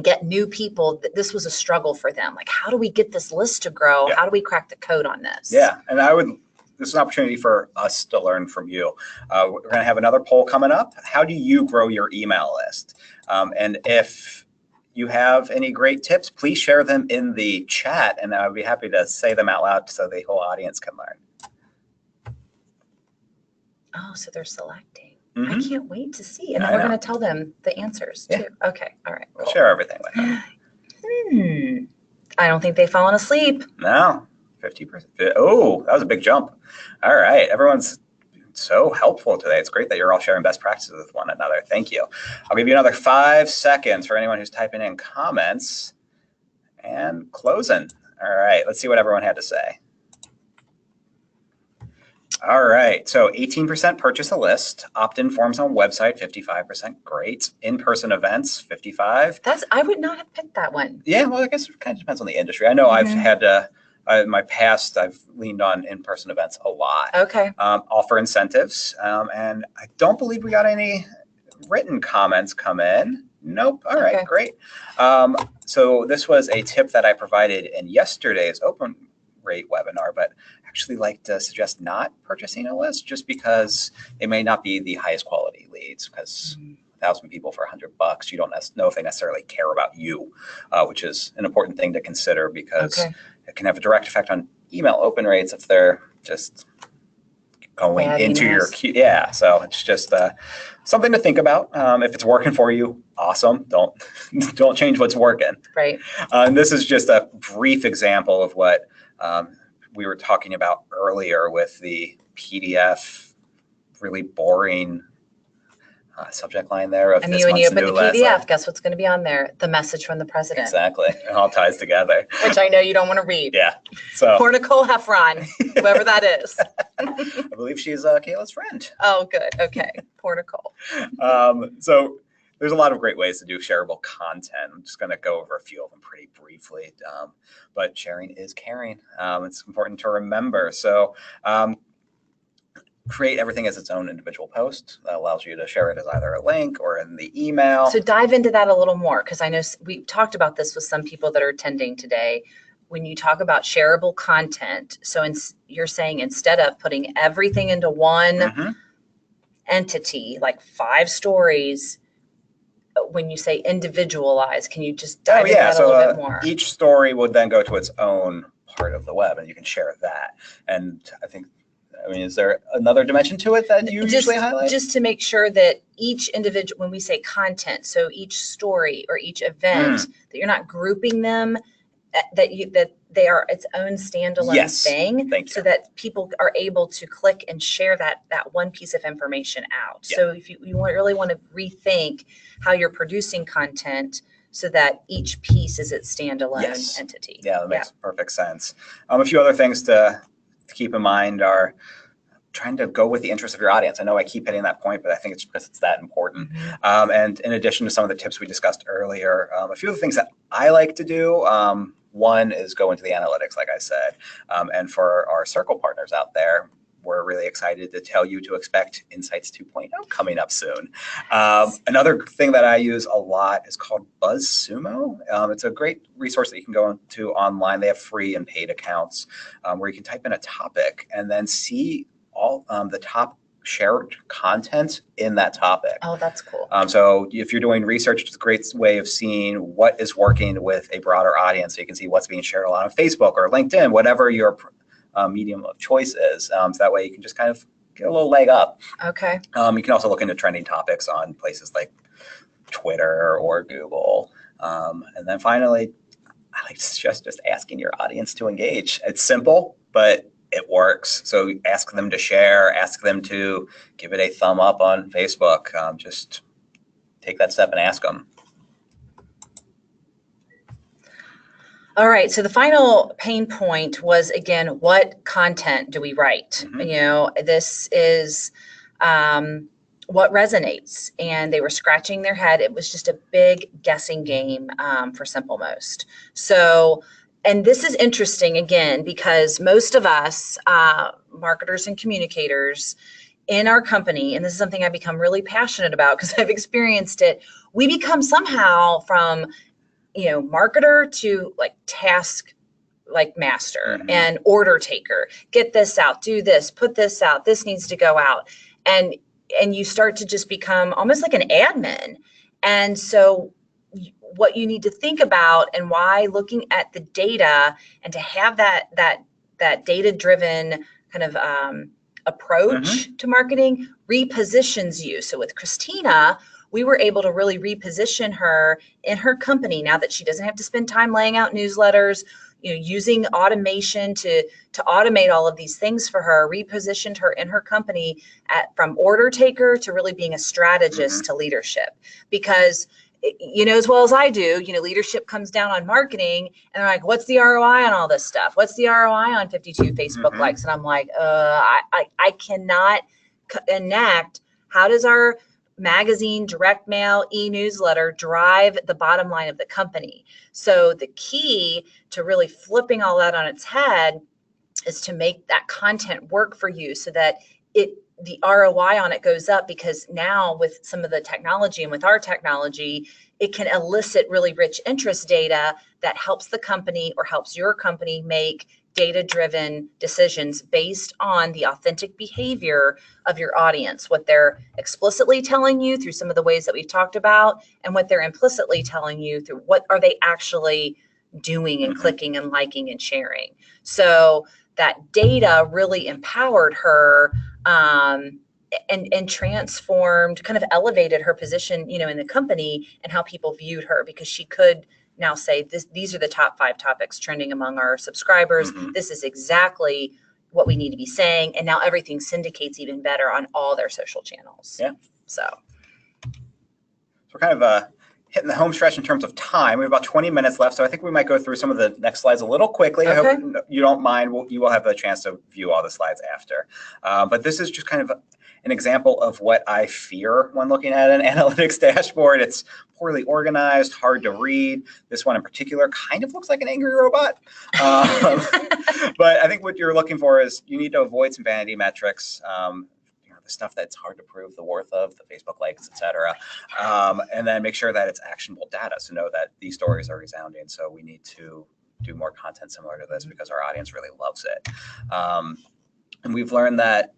[SPEAKER 2] get new people. This was a struggle for them. Like, how do we get this list to grow? How do we crack the code on this?
[SPEAKER 1] Yeah. And this is an opportunity for us to learn from you. We're going to have another poll coming up. How do you grow your email list? And if you have any great tips, please share them in the chat, and I would be happy to say them out loud so the whole audience can learn.
[SPEAKER 2] Oh, so they're selecting. I can't wait to see. And then we're going to tell them the answers too. Okay. All right.
[SPEAKER 1] We'll share everything with them.
[SPEAKER 2] I don't think they've fallen asleep.
[SPEAKER 1] No. 50%. Oh, that was a big jump. All right. Everyone's so helpful today. It's great that you're all sharing best practices with one another. Thank you. I'll give you another 5 seconds for anyone who's typing in comments and closing. All right. Let's see what everyone had to say. All right. So 18% purchase a list. Opt-in forms on website, 55%. Great. In-person events, 55.
[SPEAKER 2] I would not have picked that one.
[SPEAKER 1] Yeah. Well, I guess it kind of depends on the industry. I know I've had in my past, I've leaned on in-person events a lot.
[SPEAKER 2] Okay.
[SPEAKER 1] Offer incentives. And I don't believe we got any written comments come in. Nope. All right, great. So this was a tip that I provided in yesterday's open rate webinar, but I actually like to suggest not purchasing a list just because it may not be the highest quality leads because 1,000 people for $100, you don't know if they necessarily care about you, which is an important thing to consider because it can have a direct effect on email open rates if they're just going into your queue. Yeah, so it's just something to think about. If it's working for you, awesome. Don't change what's working.
[SPEAKER 2] Right.
[SPEAKER 1] And this is just a brief example of what we were talking about earlier with the PDF, really boring subject line there of this
[SPEAKER 2] when you open the PDF,
[SPEAKER 1] lesson.
[SPEAKER 2] guess what's going to be on there? The message from the president.
[SPEAKER 1] Exactly. It all ties together.
[SPEAKER 2] Which I know you don't want to read.
[SPEAKER 1] Yeah. So
[SPEAKER 2] Poor Nicole Heffron, whoever that is.
[SPEAKER 1] I believe she's Kayla's friend.
[SPEAKER 2] Oh, good. Okay. Poor Nicole.
[SPEAKER 1] So there's a lot of great ways to do shareable content. I'm just going to go over a few of them pretty briefly. But sharing is caring. It's important to remember. So create everything as its own individual post that allows you to share it as either a link or in the email.
[SPEAKER 2] So dive into that a little more, because I know we talked about this with some people that are attending today. when you talk about shareable content, so you're saying instead of putting everything into one entity, like 5 stories, when you say individualized, can you just dive into that a little bit more?
[SPEAKER 1] Each story would then go to its own part of the web, and you can share that. And I mean, is there another dimension to it that you usually highlight?
[SPEAKER 2] Just to make sure that each individual, when we say content, so each story or each event, that you're not grouping them, that they are its own standalone thing, so that people are able to click and share that one piece of information out. So if you really want to rethink how you're producing content so that each piece is its standalone entity.
[SPEAKER 1] Yeah, that makes perfect sense. A few other things to keep in mind are trying to go with the interest of your audience. I know I keep hitting that point, but I think it's because it's that important. And in addition to some of the tips we discussed earlier, a few of the things that I like to do, one is go into the analytics, like I said. And for our Cerkl partners out there, we're really excited to tell you to expect Insights 2.0 coming up soon. Another thing that I use a lot is called BuzzSumo. It's a great resource that you can go into online. They have free and paid accounts where you can type in a topic and then see all the top shared content in that topic.
[SPEAKER 2] Oh, that's cool.
[SPEAKER 1] So if you're doing research, it's a great way of seeing what is working with a broader audience. So you can see what's being shared a lot on Facebook or LinkedIn, whatever your medium of choice is. So that way you can just kind of get a little leg up.
[SPEAKER 2] Okay.
[SPEAKER 1] You can also look into trending topics on places like Twitter or Google. And then finally, I like to suggest just asking your audience to engage. It's simple, but it works. So ask them to share, ask them to give it a thumb up on Facebook. Just take that step and ask them.
[SPEAKER 2] All right. So the final pain point was, again, what content do we write? You know, this is what resonates. And they were scratching their head. It was just a big guessing game for Simplemost. So, and this is interesting, again, because most of us, marketers and communicators in our company, and this is something I've become really passionate about because I've experienced it, we become somehow from, you know, marketer to like task like master and order taker. Get this out, do this, put this out, this needs to go out. And you start to just become almost like an admin. And so what you need to think about and why looking at the data and to have that data-driven kind of approach to marketing repositions you. So with Christina, we were able to really reposition her in her company now that she doesn't have to spend time laying out newsletters, you know, using automation to automate all of these things for her, repositioned her in her company from order taker to really being a strategist to leadership. Because you know as well as I do, you know, leadership comes down on marketing and they're like, what's the ROI on all this stuff? What's the ROI on 52 Facebook likes? And I'm like, I cannot enact, how does our magazine, direct mail, e-newsletter drive the bottom line of the company? So the key to really flipping all that on its head is to make that content work for you so that the ROI on it goes up, because now with some of the technology and with our technology, it can elicit really rich interest data that helps the company or helps your company make data-driven decisions based on the authentic behavior of your audience, what they're explicitly telling you through some of the ways that we've talked about, and what they're implicitly telling you through what are they actually doing and clicking and liking and sharing. So that data really empowered her and transformed, kind of elevated her position, you know, in the company and how people viewed her, because she could now say these are the top 5 topics trending among our subscribers. This is exactly what we need to be saying. And now everything syndicates even better on all their social channels.
[SPEAKER 1] Yeah.
[SPEAKER 2] So
[SPEAKER 1] we're kind of hitting the home stretch in terms of time. We have about 20 minutes left, so I think we might go through some of the next slides a little quickly.
[SPEAKER 2] Okay.
[SPEAKER 1] I hope you don't mind. You will have a chance to view all the slides after. But this is just kind of an example of what I fear when looking at an analytics dashboard. It's poorly organized, hard to read. This one in particular kind of looks like an angry robot. But I think what you're looking for is you need to avoid some vanity metrics. The stuff that's hard to prove the worth of, the Facebook likes, et cetera. And then make sure that it's actionable data. So know that these stories are resounding. So we need to do more content similar to this because our audience really loves it. And we've learned that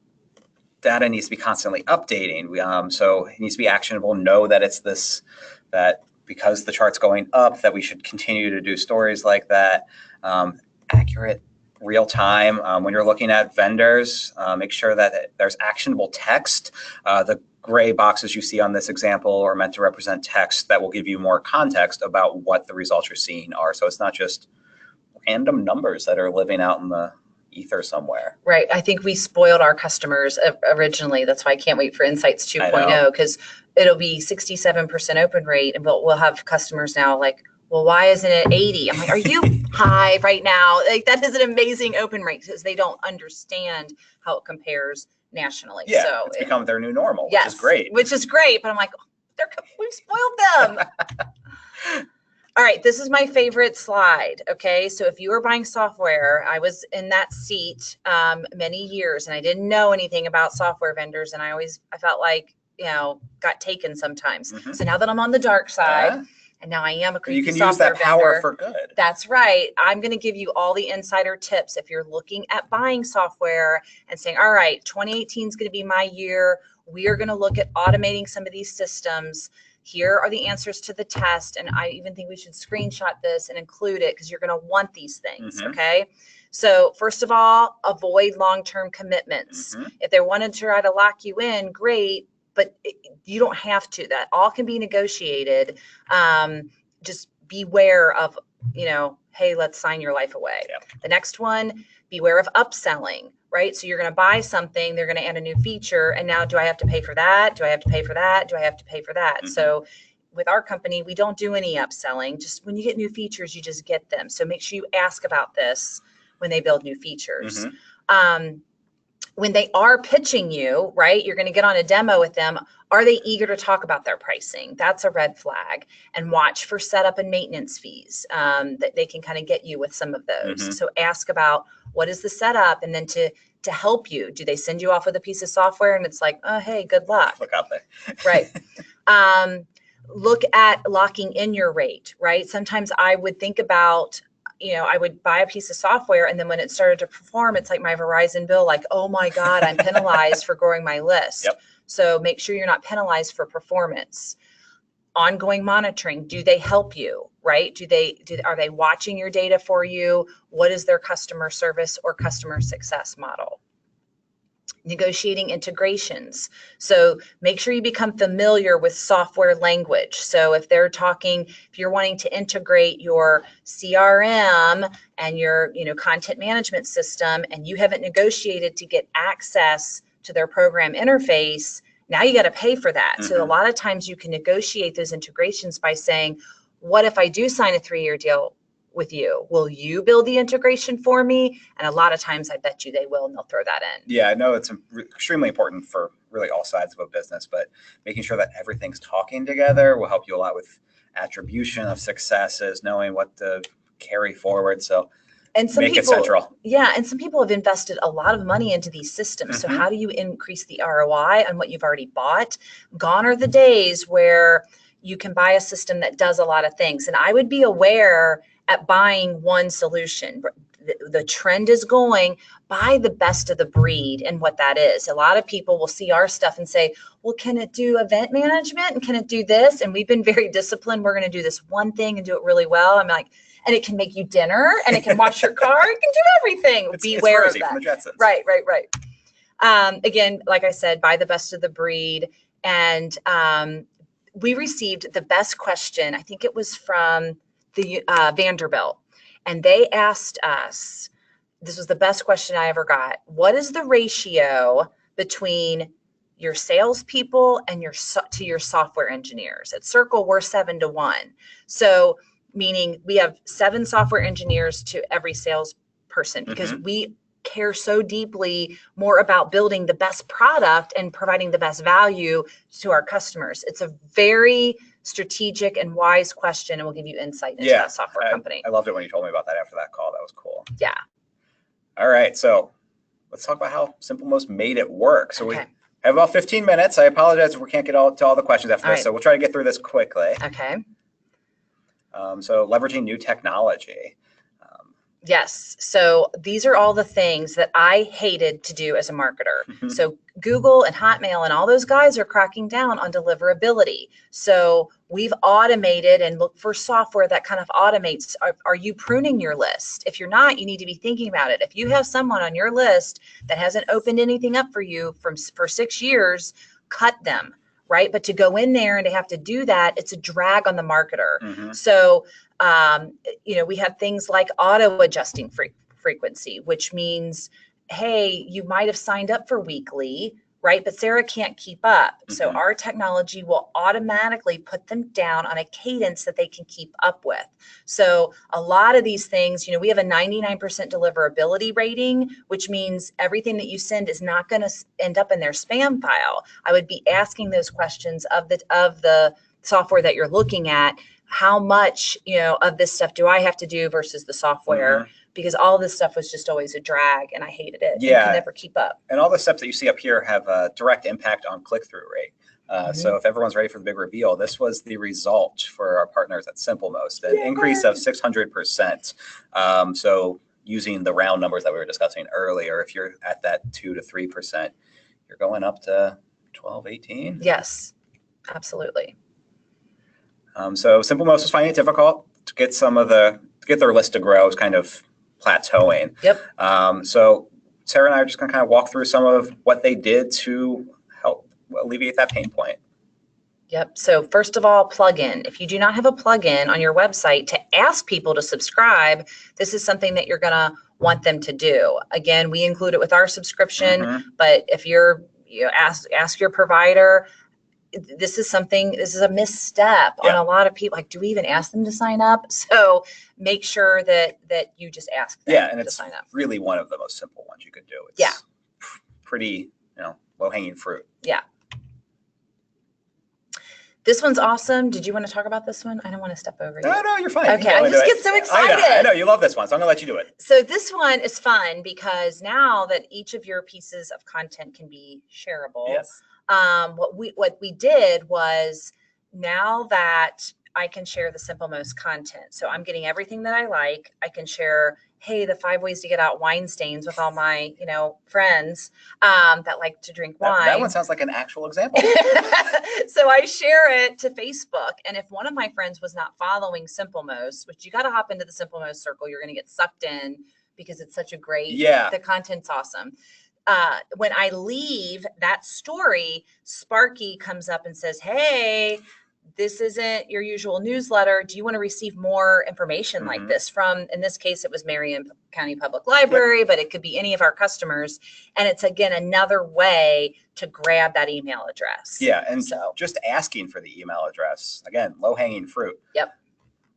[SPEAKER 1] data needs to be constantly updating. So it needs to be actionable. Know that it's this, that because the chart's going up, that we should continue to do stories like that. Accurate, real time. When you're looking at vendors, make sure that there's actionable text. The gray boxes you see on this example are meant to represent text that will give you more context about what the results you're seeing are. So it's not just random numbers that are living out in the ether somewhere.
[SPEAKER 2] Right. I think we spoiled our customers originally. That's why I can't wait for Insights 2.0, because it'll be 67% open rate, and we'll have customers now like, well, why isn't it 80? I'm like, are you high right now? Like, that is an amazing open rate because they don't understand how it compares nationally.
[SPEAKER 1] Yeah,
[SPEAKER 2] so
[SPEAKER 1] it's become their new normal,
[SPEAKER 2] yes,
[SPEAKER 1] which is great.
[SPEAKER 2] Which is great, but I'm like, we've spoiled them. All right, this is my favorite slide. Okay, so if you were buying software, I was in that seat many years, and I didn't know anything about software vendors, and I felt like, got taken sometimes. Mm-hmm. So now that I'm on the dark side, and now I am a creepy software vendor. You can use that power
[SPEAKER 1] for good.
[SPEAKER 2] That's right. I'm going to give you all the insider tips if you're looking at buying software and saying, all right, 2018 is going to be my year. We are going to look at automating some of these systems. Here are the answers to the test. And I even think we should screenshot this and include it because you're going to want these things. Mm-hmm. Okay. So first of all, avoid long-term commitments. Mm-hmm. If they wanted to try to lock you in, great. But you don't have to. That all can be negotiated. Just beware of, hey, let's sign your life away. Yeah. The next one, beware of upselling, right? So you're going to buy something, they're going to add a new feature. And now do I have to pay for that? Do I have to pay for that? Do I have to pay for that? Mm-hmm. So with our company, we don't do any upselling. Just when you get new features, you just get them. So make sure you ask about this when they build new features. Mm-hmm. When they are pitching you, right, you're going to get on a demo with them. Are they eager to talk about their pricing? That's a red flag. And watch for setup and maintenance fees that they can kind of get you with some of those. Mm-hmm. So ask about what is the setup, and then to help you. Do they send you off with a piece of software and it's like, oh, hey, good luck.
[SPEAKER 1] Look out there.
[SPEAKER 2] Right. Look at locking in your rate, right? Sometimes I would think about, I would buy a piece of software, and then when it started to perform, it's like my Verizon bill, like, oh my God, I'm penalized for growing my list. Yep. So make sure you're not penalized for performance. Ongoing monitoring. Do they help you, right? Are they watching your data for you? What is their customer service or customer success model? Negotiating integrations. So make sure you become familiar with software language. So if you're wanting to integrate your CRM and your, content management system, and you haven't negotiated to get access to their program interface, now you got to pay for that. Mm-hmm. So a lot of times you can negotiate those integrations by saying, what if I do sign a 3-year deal with you? Will you build the integration for me? And a lot of times I bet you they will, and they'll throw that in.
[SPEAKER 1] Yeah, I know it's extremely important for really all sides of a business, but making sure that everything's talking together will help you a lot with attribution of successes, knowing what to carry forward. So make it central.
[SPEAKER 2] Yeah, and some people have invested a lot of money into these systems. Mm-hmm. So how do you increase the ROI on what you've already bought? Gone are the days where you can buy a system that does a lot of things. And I would be aware at buying one solution. The trend is going, buy the best of the breed and what that is. A lot of people will see our stuff and say, well, can it do event management? And can it do this? And we've been very disciplined. We're going to do this one thing and do it really well. I'm like, and it can make you dinner, and it can wash your car. It can do everything. Beware of that. Right. Again, like I said, buy the best of the breed. And we received the best question. I think it was from the Vanderbilt, and they asked us, this was the best question I ever got. What is the ratio between your salespeople and your software engineers? At Cerkl, we're 7-1. So meaning we have 7 software engineers to every salesperson, because mm-hmm. we care so deeply more about building the best product and providing the best value to our customers. It's a very strategic and wise question, and we'll give you insight into that software company.
[SPEAKER 1] I loved it when you told me about that after that call. That was cool.
[SPEAKER 2] Yeah.
[SPEAKER 1] All right. So let's talk about how Simplemost made it work. So we have about 15 minutes. I apologize if we can't get to all the questions after this. So we'll try to get through this quickly.
[SPEAKER 2] Okay.
[SPEAKER 1] So leveraging new technology.
[SPEAKER 2] Yes. So these are all the things that I hated to do as a marketer. So Google and Hotmail and all those guys are cracking down on deliverability. So we've automated and looked for software that kind of automates. Are you pruning your list? If you're not, you need to be thinking about it. If you have someone on your list that hasn't opened anything up for you for 6 years, cut them. Right. But to go in there and to have to do that, it's a drag on the marketer. So, we have things like auto adjusting frequency, which means, hey, you might have signed up for weekly, right? But Sarah can't keep up. So our technology will automatically put them down on a cadence that they can keep up with. So a lot of these things, we have a 99% deliverability rating, which means everything that you send is not going to end up in their spam file. I would be asking those questions of the software that you're looking at. How much, of this stuff do I have to do versus the software? Because all this stuff was just always a drag and I hated it. Yeah. And could never keep up.
[SPEAKER 1] And all the steps that you see up here have a direct impact on click-through rate. So if everyone's ready for the big reveal, this was the result for our partners at SimpleMost, an increase of 600%. So using the round numbers that we were discussing earlier, if you're at that 2 to 3%, you're going up to 12, 18.
[SPEAKER 2] Yes, absolutely.
[SPEAKER 1] So SimpleMost was finding it difficult to get get their list to grow. Is kind of plateauing.
[SPEAKER 2] Yep.
[SPEAKER 1] So Sarah and I are just going to kind of walk through some of what they did to help alleviate that pain point.
[SPEAKER 2] Yep. So first of all, plugin. If you do not have a plugin on your website to ask people to subscribe, this is something that you're going to want them to do. Again, we include it with our subscription, but if ask your provider. This is a misstep on a lot of people. Like, do we even ask them to sign up? So make sure that you just ask them to sign up.
[SPEAKER 1] Really one of the most simple ones you could do. It's pretty, low-hanging fruit.
[SPEAKER 2] Yeah. This one's awesome. Did you want to talk about this one? I don't want to step over you.
[SPEAKER 1] No, you're fine.
[SPEAKER 2] Okay, I just get so excited.
[SPEAKER 1] I know you love this one, so I'm gonna let you do it.
[SPEAKER 2] So this one is fun because now that each of your pieces of content can be shareable.
[SPEAKER 1] Yes.
[SPEAKER 2] What we did was, now that I can share the SimpleMost content, so I'm getting everything that I like. I can share, hey, the 5 ways to get out wine stains with all my, friends that like to drink wine.
[SPEAKER 1] That one sounds like an actual example.
[SPEAKER 2] So I share it to Facebook, and if one of my friends was not following SimpleMost, which you got to hop into the SimpleMost circle, you're going to get sucked in because it's such a great. The content's awesome. When I leave that story, Sparky comes up and says, hey, this isn't your usual newsletter. Do you want to receive more information like this from, in this case, it was Marion County Public Library, but it could be any of our customers. And it's, again, another way to grab that email address.
[SPEAKER 1] Yeah. And so just asking for the email address, again, low hanging fruit.
[SPEAKER 2] Yep.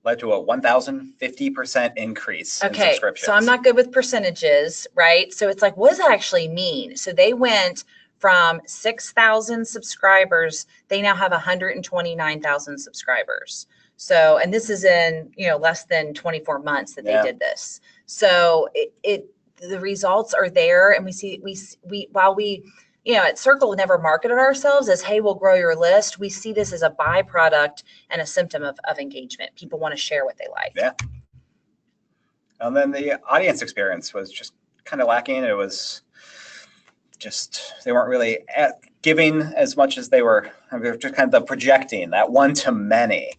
[SPEAKER 1] Led to a 1,050% increase in subscriptions.
[SPEAKER 2] So I'm not good with percentages, right? So it's like, what does that actually mean? So they went from 6,000 subscribers, they now have 129,000 subscribers. So, and this is in, less than 24 months that they did this. So the results are there, and while we at Cerkl never marketed ourselves as, hey, we'll grow your list. We see this as a byproduct and a symptom of engagement. People want to share what they like.
[SPEAKER 1] Yeah. And then the audience experience was just kind of lacking. It was just, they weren't really giving as much as they were just kind of the projecting, that one to many.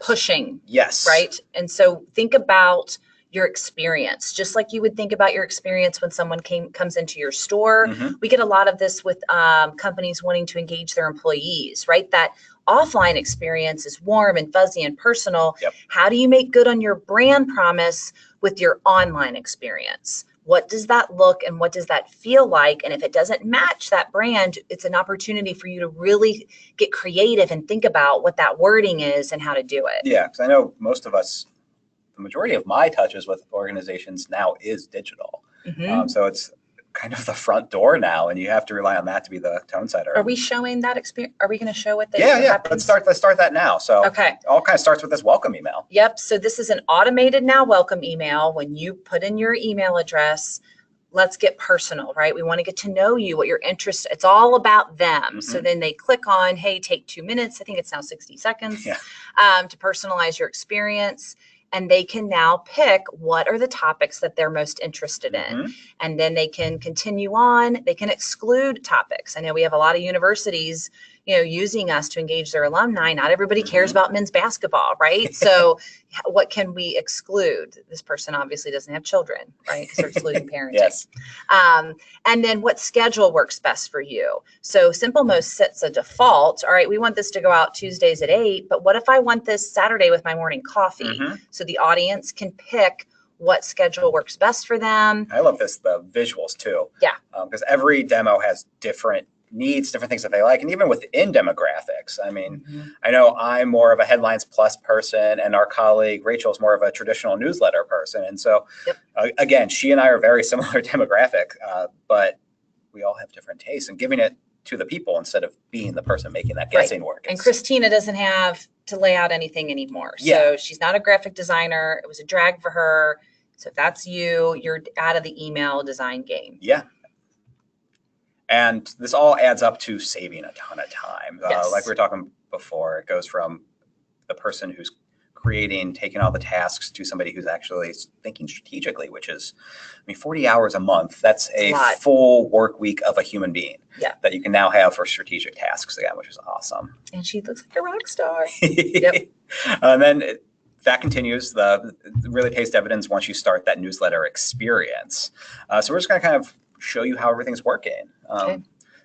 [SPEAKER 2] Pushing.
[SPEAKER 1] Yes.
[SPEAKER 2] Right. And so think about your experience, just like you would think about your experience when someone comes into your store. We get a lot of this with companies wanting to engage their employees, right? That offline experience is warm and fuzzy and personal. How do you make good on your brand promise with your online experience? What does that look and what does that feel like? And if it doesn't match that brand, it's an opportunity for you to really get creative and think about what that wording is and how to do it.
[SPEAKER 1] Yeah, because I know most of us, the majority of my touches with organizations now is digital. So it's kind of the front door now, and you have to rely on that to be the tone setter.
[SPEAKER 2] Are we showing that experience? Are we going to show what they
[SPEAKER 1] happens? Let's start that now. So it all kind of starts with this welcome email.
[SPEAKER 2] Yep. So this is an automated now welcome email. When you put in your email address, let's get personal, right? We want to get to know you, what you're interested. It's all about them. So then they click on, hey, take 2 minutes. I think it's now 60 seconds to personalize your experience. and they can now pick what are the topics that they're most interested in. And then they can continue on. They can exclude topics. I know we have a lot of universities, using us to engage their alumni. Not everybody cares about men's basketball, right? So what can we exclude? This person obviously doesn't have children, right? Because they're excluding parenting.
[SPEAKER 1] Yes.
[SPEAKER 2] And then what schedule works best for you? So SimpleMost sets a default. All right, we want this to go out Tuesdays at 8, but what if I want this Saturday with my morning coffee? So the audience can pick what schedule works best for them.
[SPEAKER 1] I love the visuals too.
[SPEAKER 2] Yeah.
[SPEAKER 1] Because every demo has different needs, different things that they like, and even within demographics. I mean, I know I'm more of a Headlines Plus person, and our colleague Rachel is more of a traditional newsletter person. And so, again, she and I are very similar demographic, but we all have different tastes, and giving it to the people instead of being the person making that guessing work.
[SPEAKER 2] And Christina doesn't have to lay out anything anymore. So she's not a graphic designer. It was a drag for her. So if that's you, you're out of the email design game.
[SPEAKER 1] Yeah. And this all adds up to saving a ton of time. Like we were talking before, it goes from the person who's creating, taking all the tasks, to somebody who's actually thinking strategically, which is, 40 hours a month. That's a full work week of a human being that you can now have for strategic tasks again, which is awesome.
[SPEAKER 2] And she looks like a rock star.
[SPEAKER 1] And then that continues. It really pays dividends once you start that newsletter experience. So we're just going to kind of show you how everything's working.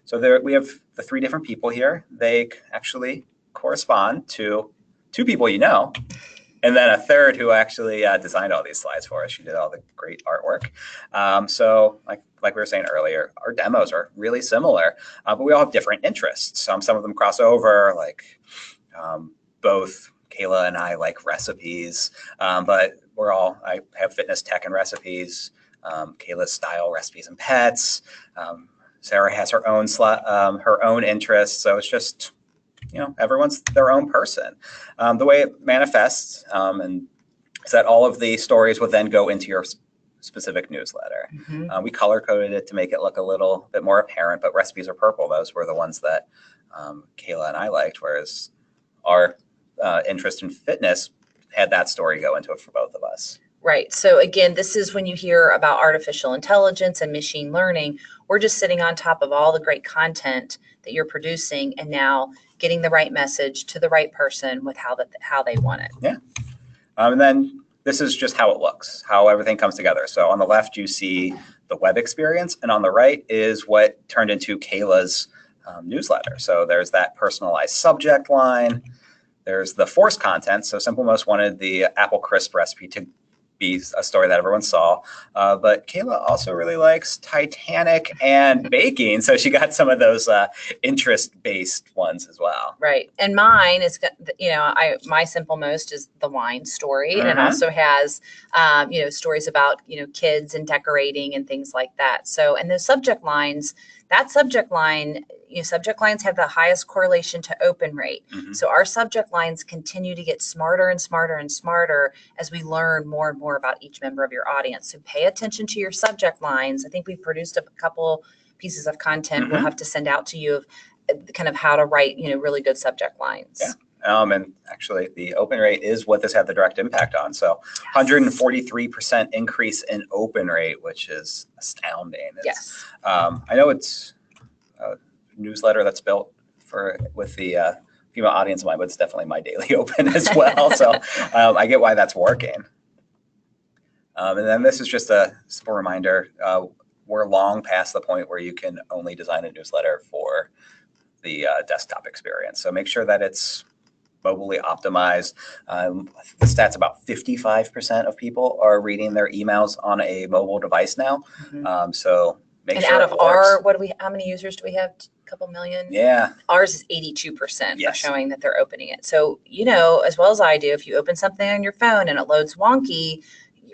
[SPEAKER 1] So there we have the 3 different people here. They actually correspond to 2 people and then a third who actually designed all these slides for us. She did all the great artwork. So like we were saying earlier, our demos are really similar, but we all have different interests. Some of them cross over, like both Kayla and I like recipes, but I have fitness, tech, and recipes. Kayla's style, recipes, and pets. Sarah has her own interests. So it's just, everyone's their own person. The way it manifests is that all of the stories will then go into your specific newsletter. We color coded it to make it look a little bit more apparent, but recipes are purple. Those were the ones that Kayla and I liked, whereas our interest in fitness had that story go into it for both of us.
[SPEAKER 2] Right. So again, this is when you hear about artificial intelligence and machine learning, we're just sitting on top of all the great content that you're producing and now getting the right message to the right person with how they want it.
[SPEAKER 1] Yeah. And then this is just how it looks, how everything comes together. So on the left, you see the web experience, and on the right is what turned into Kayla's newsletter. So there's that personalized subject line. There's the forced content. So SimpleMost wanted the apple crisp recipe to be a story that everyone saw. But Kayla also really likes Titanic and baking. So she got some of those interest-based ones as well.
[SPEAKER 2] Right. And mine is, my SimpleMost is the wine story. And it also has, stories about, kids and decorating and things like that. So, and those subject lines, subject lines have the highest correlation to open rate. So our subject lines continue to get smarter and smarter and smarter as we learn more and more about each member of your audience. So pay attention to your subject lines. I think we've produced a couple pieces of content we'll have to send out to you of kind of how to write, really good subject lines.
[SPEAKER 1] Yeah. And actually, the open rate is what this had the direct impact on. So 143% increase in open rate, which is astounding. I know it's a newsletter that's built with the female audience in mind, but it's definitely my daily open as well. So I get why that's working. And then this is just a simple reminder. We're long past the point where you can only design a newsletter for the desktop experience. So make sure that it's mobilely optimized. The stats about 55% of people are reading their emails on a mobile device now. So make sure.
[SPEAKER 2] And out of how many users do we have? A couple million?
[SPEAKER 1] Yeah.
[SPEAKER 2] Ours is 82% for showing that they're opening it. So, as well as I do, if you open something on your phone and it loads wonky,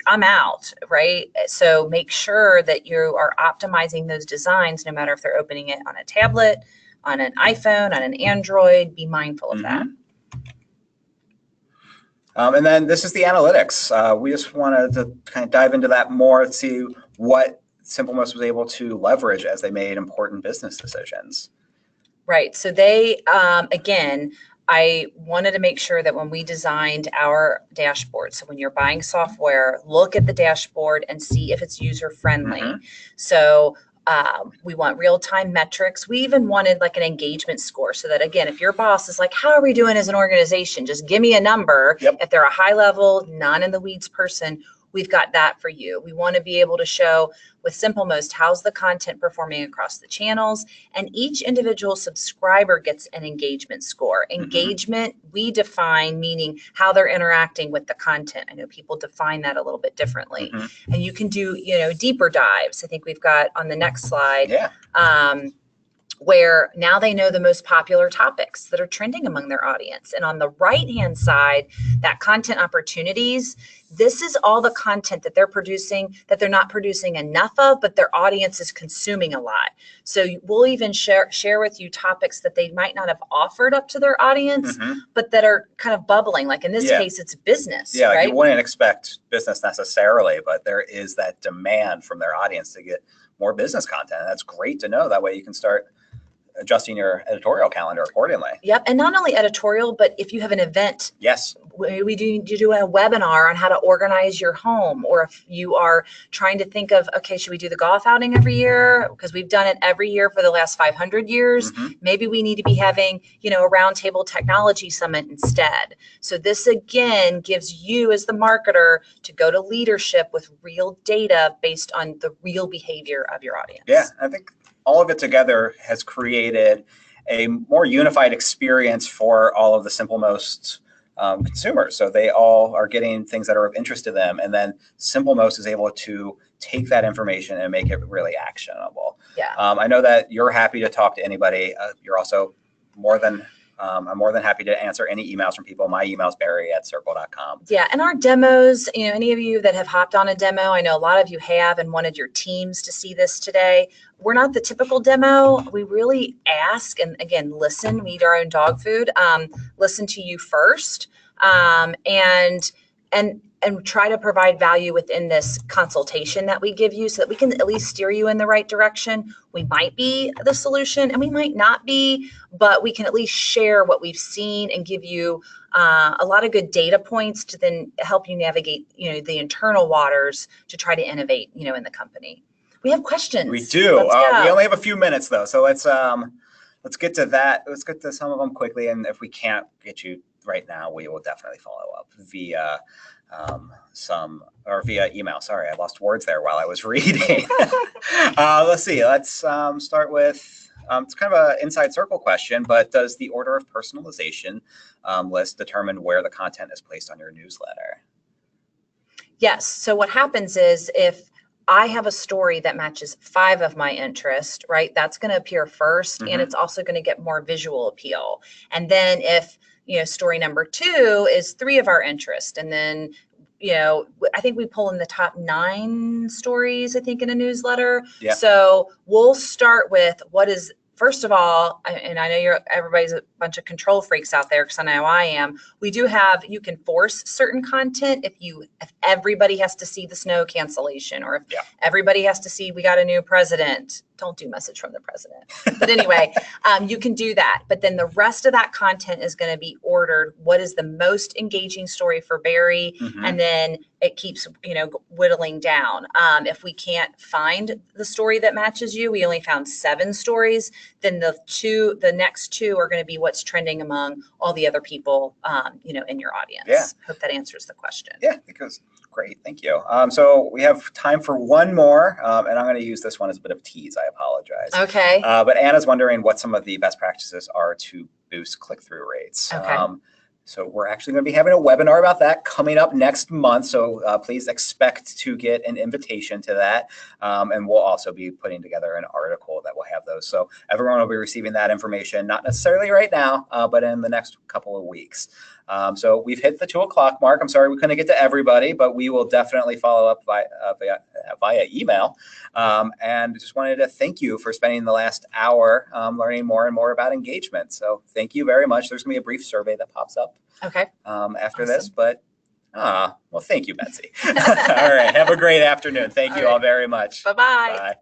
[SPEAKER 2] I'm out, right? So make sure that you are optimizing those designs, no matter if they're opening it on a tablet, on an iPhone, on an Android. Be mindful of that.
[SPEAKER 1] And then this is the analytics. We just wanted to kind of dive into that more to see what SimpleMost was able to leverage as they made important business decisions.
[SPEAKER 2] Right. So they, again, I wanted to make sure that when we designed our dashboard, so when you're buying software, look at the dashboard and see if it's user friendly. So we want real-time metrics. We even wanted like an engagement score so that, again, if your boss is like, how are we doing as an organization? Just give me a number. If they're a high level, non in the weeds person, we've got that for you. We want to be able to show with SimpleMost, how's the content performing across the channels, and each individual subscriber gets an engagement score. Engagement, we define meaning how they're interacting with the content. I know people define that a little bit differently. And you can do, deeper dives. I think we've got on the next slide. Where now they know the most popular topics that are trending among their audience. And on the right-hand side, that content opportunities, this is all the content that they're producing that they're not producing enough of, but their audience is consuming a lot. So we'll even share with you topics that they might not have offered up to their audience, but that are kind of bubbling. Like in this case, it's business.
[SPEAKER 1] Yeah,
[SPEAKER 2] right?
[SPEAKER 1] You wouldn't expect business necessarily, but there is that demand from their audience to get more business content. And that's great to know. That way you can start adjusting your editorial calendar accordingly.
[SPEAKER 2] Yep. And not only editorial, but if you have an event.
[SPEAKER 1] Yes.
[SPEAKER 2] We do a webinar on how to organize your home, or if you are trying to think of, okay, should we do the golf outing every year? Because we've done it every year for the last 500 years. Maybe we need to be having, a roundtable technology summit instead. So this again gives you as the marketer to go to leadership with real data based on the real behavior of your audience.
[SPEAKER 1] Yeah, I think all of it together has created a more unified experience for all of the SimpleMost consumers. So they all are getting things that are of interest to them. And then SimpleMost is able to take that information and make it really actionable.
[SPEAKER 2] Yeah.
[SPEAKER 1] I know that you're happy to talk to anybody. You're also I'm more than happy to answer any emails from people. My email is barry@cerkl.com.
[SPEAKER 2] Yeah, and our demos, any of you that have hopped on a demo, I know a lot of you have and wanted your teams to see this today. We're not the typical demo. We really ask, and again, listen, we eat our own dog food, listen to you first, and try to provide value within this consultation that we give you so that we can at least steer you in the right direction. We might be the solution and we might not be, but we can at least share what we've seen and give you a lot of good data points to then help you navigate, the internal waters to try to innovate, in the company. We have questions.
[SPEAKER 1] We do. We only have a few minutes though. So let's get to that. Let's get to some of them quickly. And if we can't get you right now, we will definitely follow up via via email. Sorry, I lost words there while I was reading. Let's see. Let's start with, it's kind of an inside Cerkl question, but does the order of personalization list determine where the content is placed on your newsletter?
[SPEAKER 2] Yes. So what happens is if I have a story that matches 5 of my interest, right, that's going to appear first, and it's also going to get more visual appeal. And then if story number 2 is 3 of our interest. And then, I think we pull in the top 9 stories, I think, in a newsletter.
[SPEAKER 1] Yeah.
[SPEAKER 2] So we'll start with what is, first of all, and I know everybody's a bunch of control freaks out there, because I know I am. We do have, you can force certain content if everybody has to see the snow cancellation, or if everybody has to see we got a new president. Don't do message from the president. But anyway, you can do that. But then the rest of that content is going to be ordered. What is the most engaging story for Barry? And then it keeps, whittling down. If we can't find the story that matches you, we only found 7 stories, then the next 2 are going to be what's trending among all the other people, in your audience.
[SPEAKER 1] Yeah.
[SPEAKER 2] Hope that answers the question.
[SPEAKER 1] Yeah, because great. Thank you. So we have time for one more, and I'm going to use this one as a bit of tease. I apologize.
[SPEAKER 2] Okay.
[SPEAKER 1] But Anna's wondering what some of the best practices are to boost click-through rates.
[SPEAKER 2] Okay.
[SPEAKER 1] So we're actually going to be having a webinar about that coming up next month. So please expect to get an invitation to that. And we'll also be putting together an article that will have those. So everyone will be receiving that information, not necessarily right now, but in the next couple of weeks. So we've hit the 2 o'clock mark. I'm sorry we couldn't get to everybody, but we will definitely follow up via email. And just wanted to thank you for spending the last hour learning more and more about engagement. So thank you very much. There's going to be a brief survey that pops up after this, but well, thank you, Betsy. All right. Have a great afternoon. Thank you all very much.
[SPEAKER 2] Bye-bye.
[SPEAKER 1] Bye.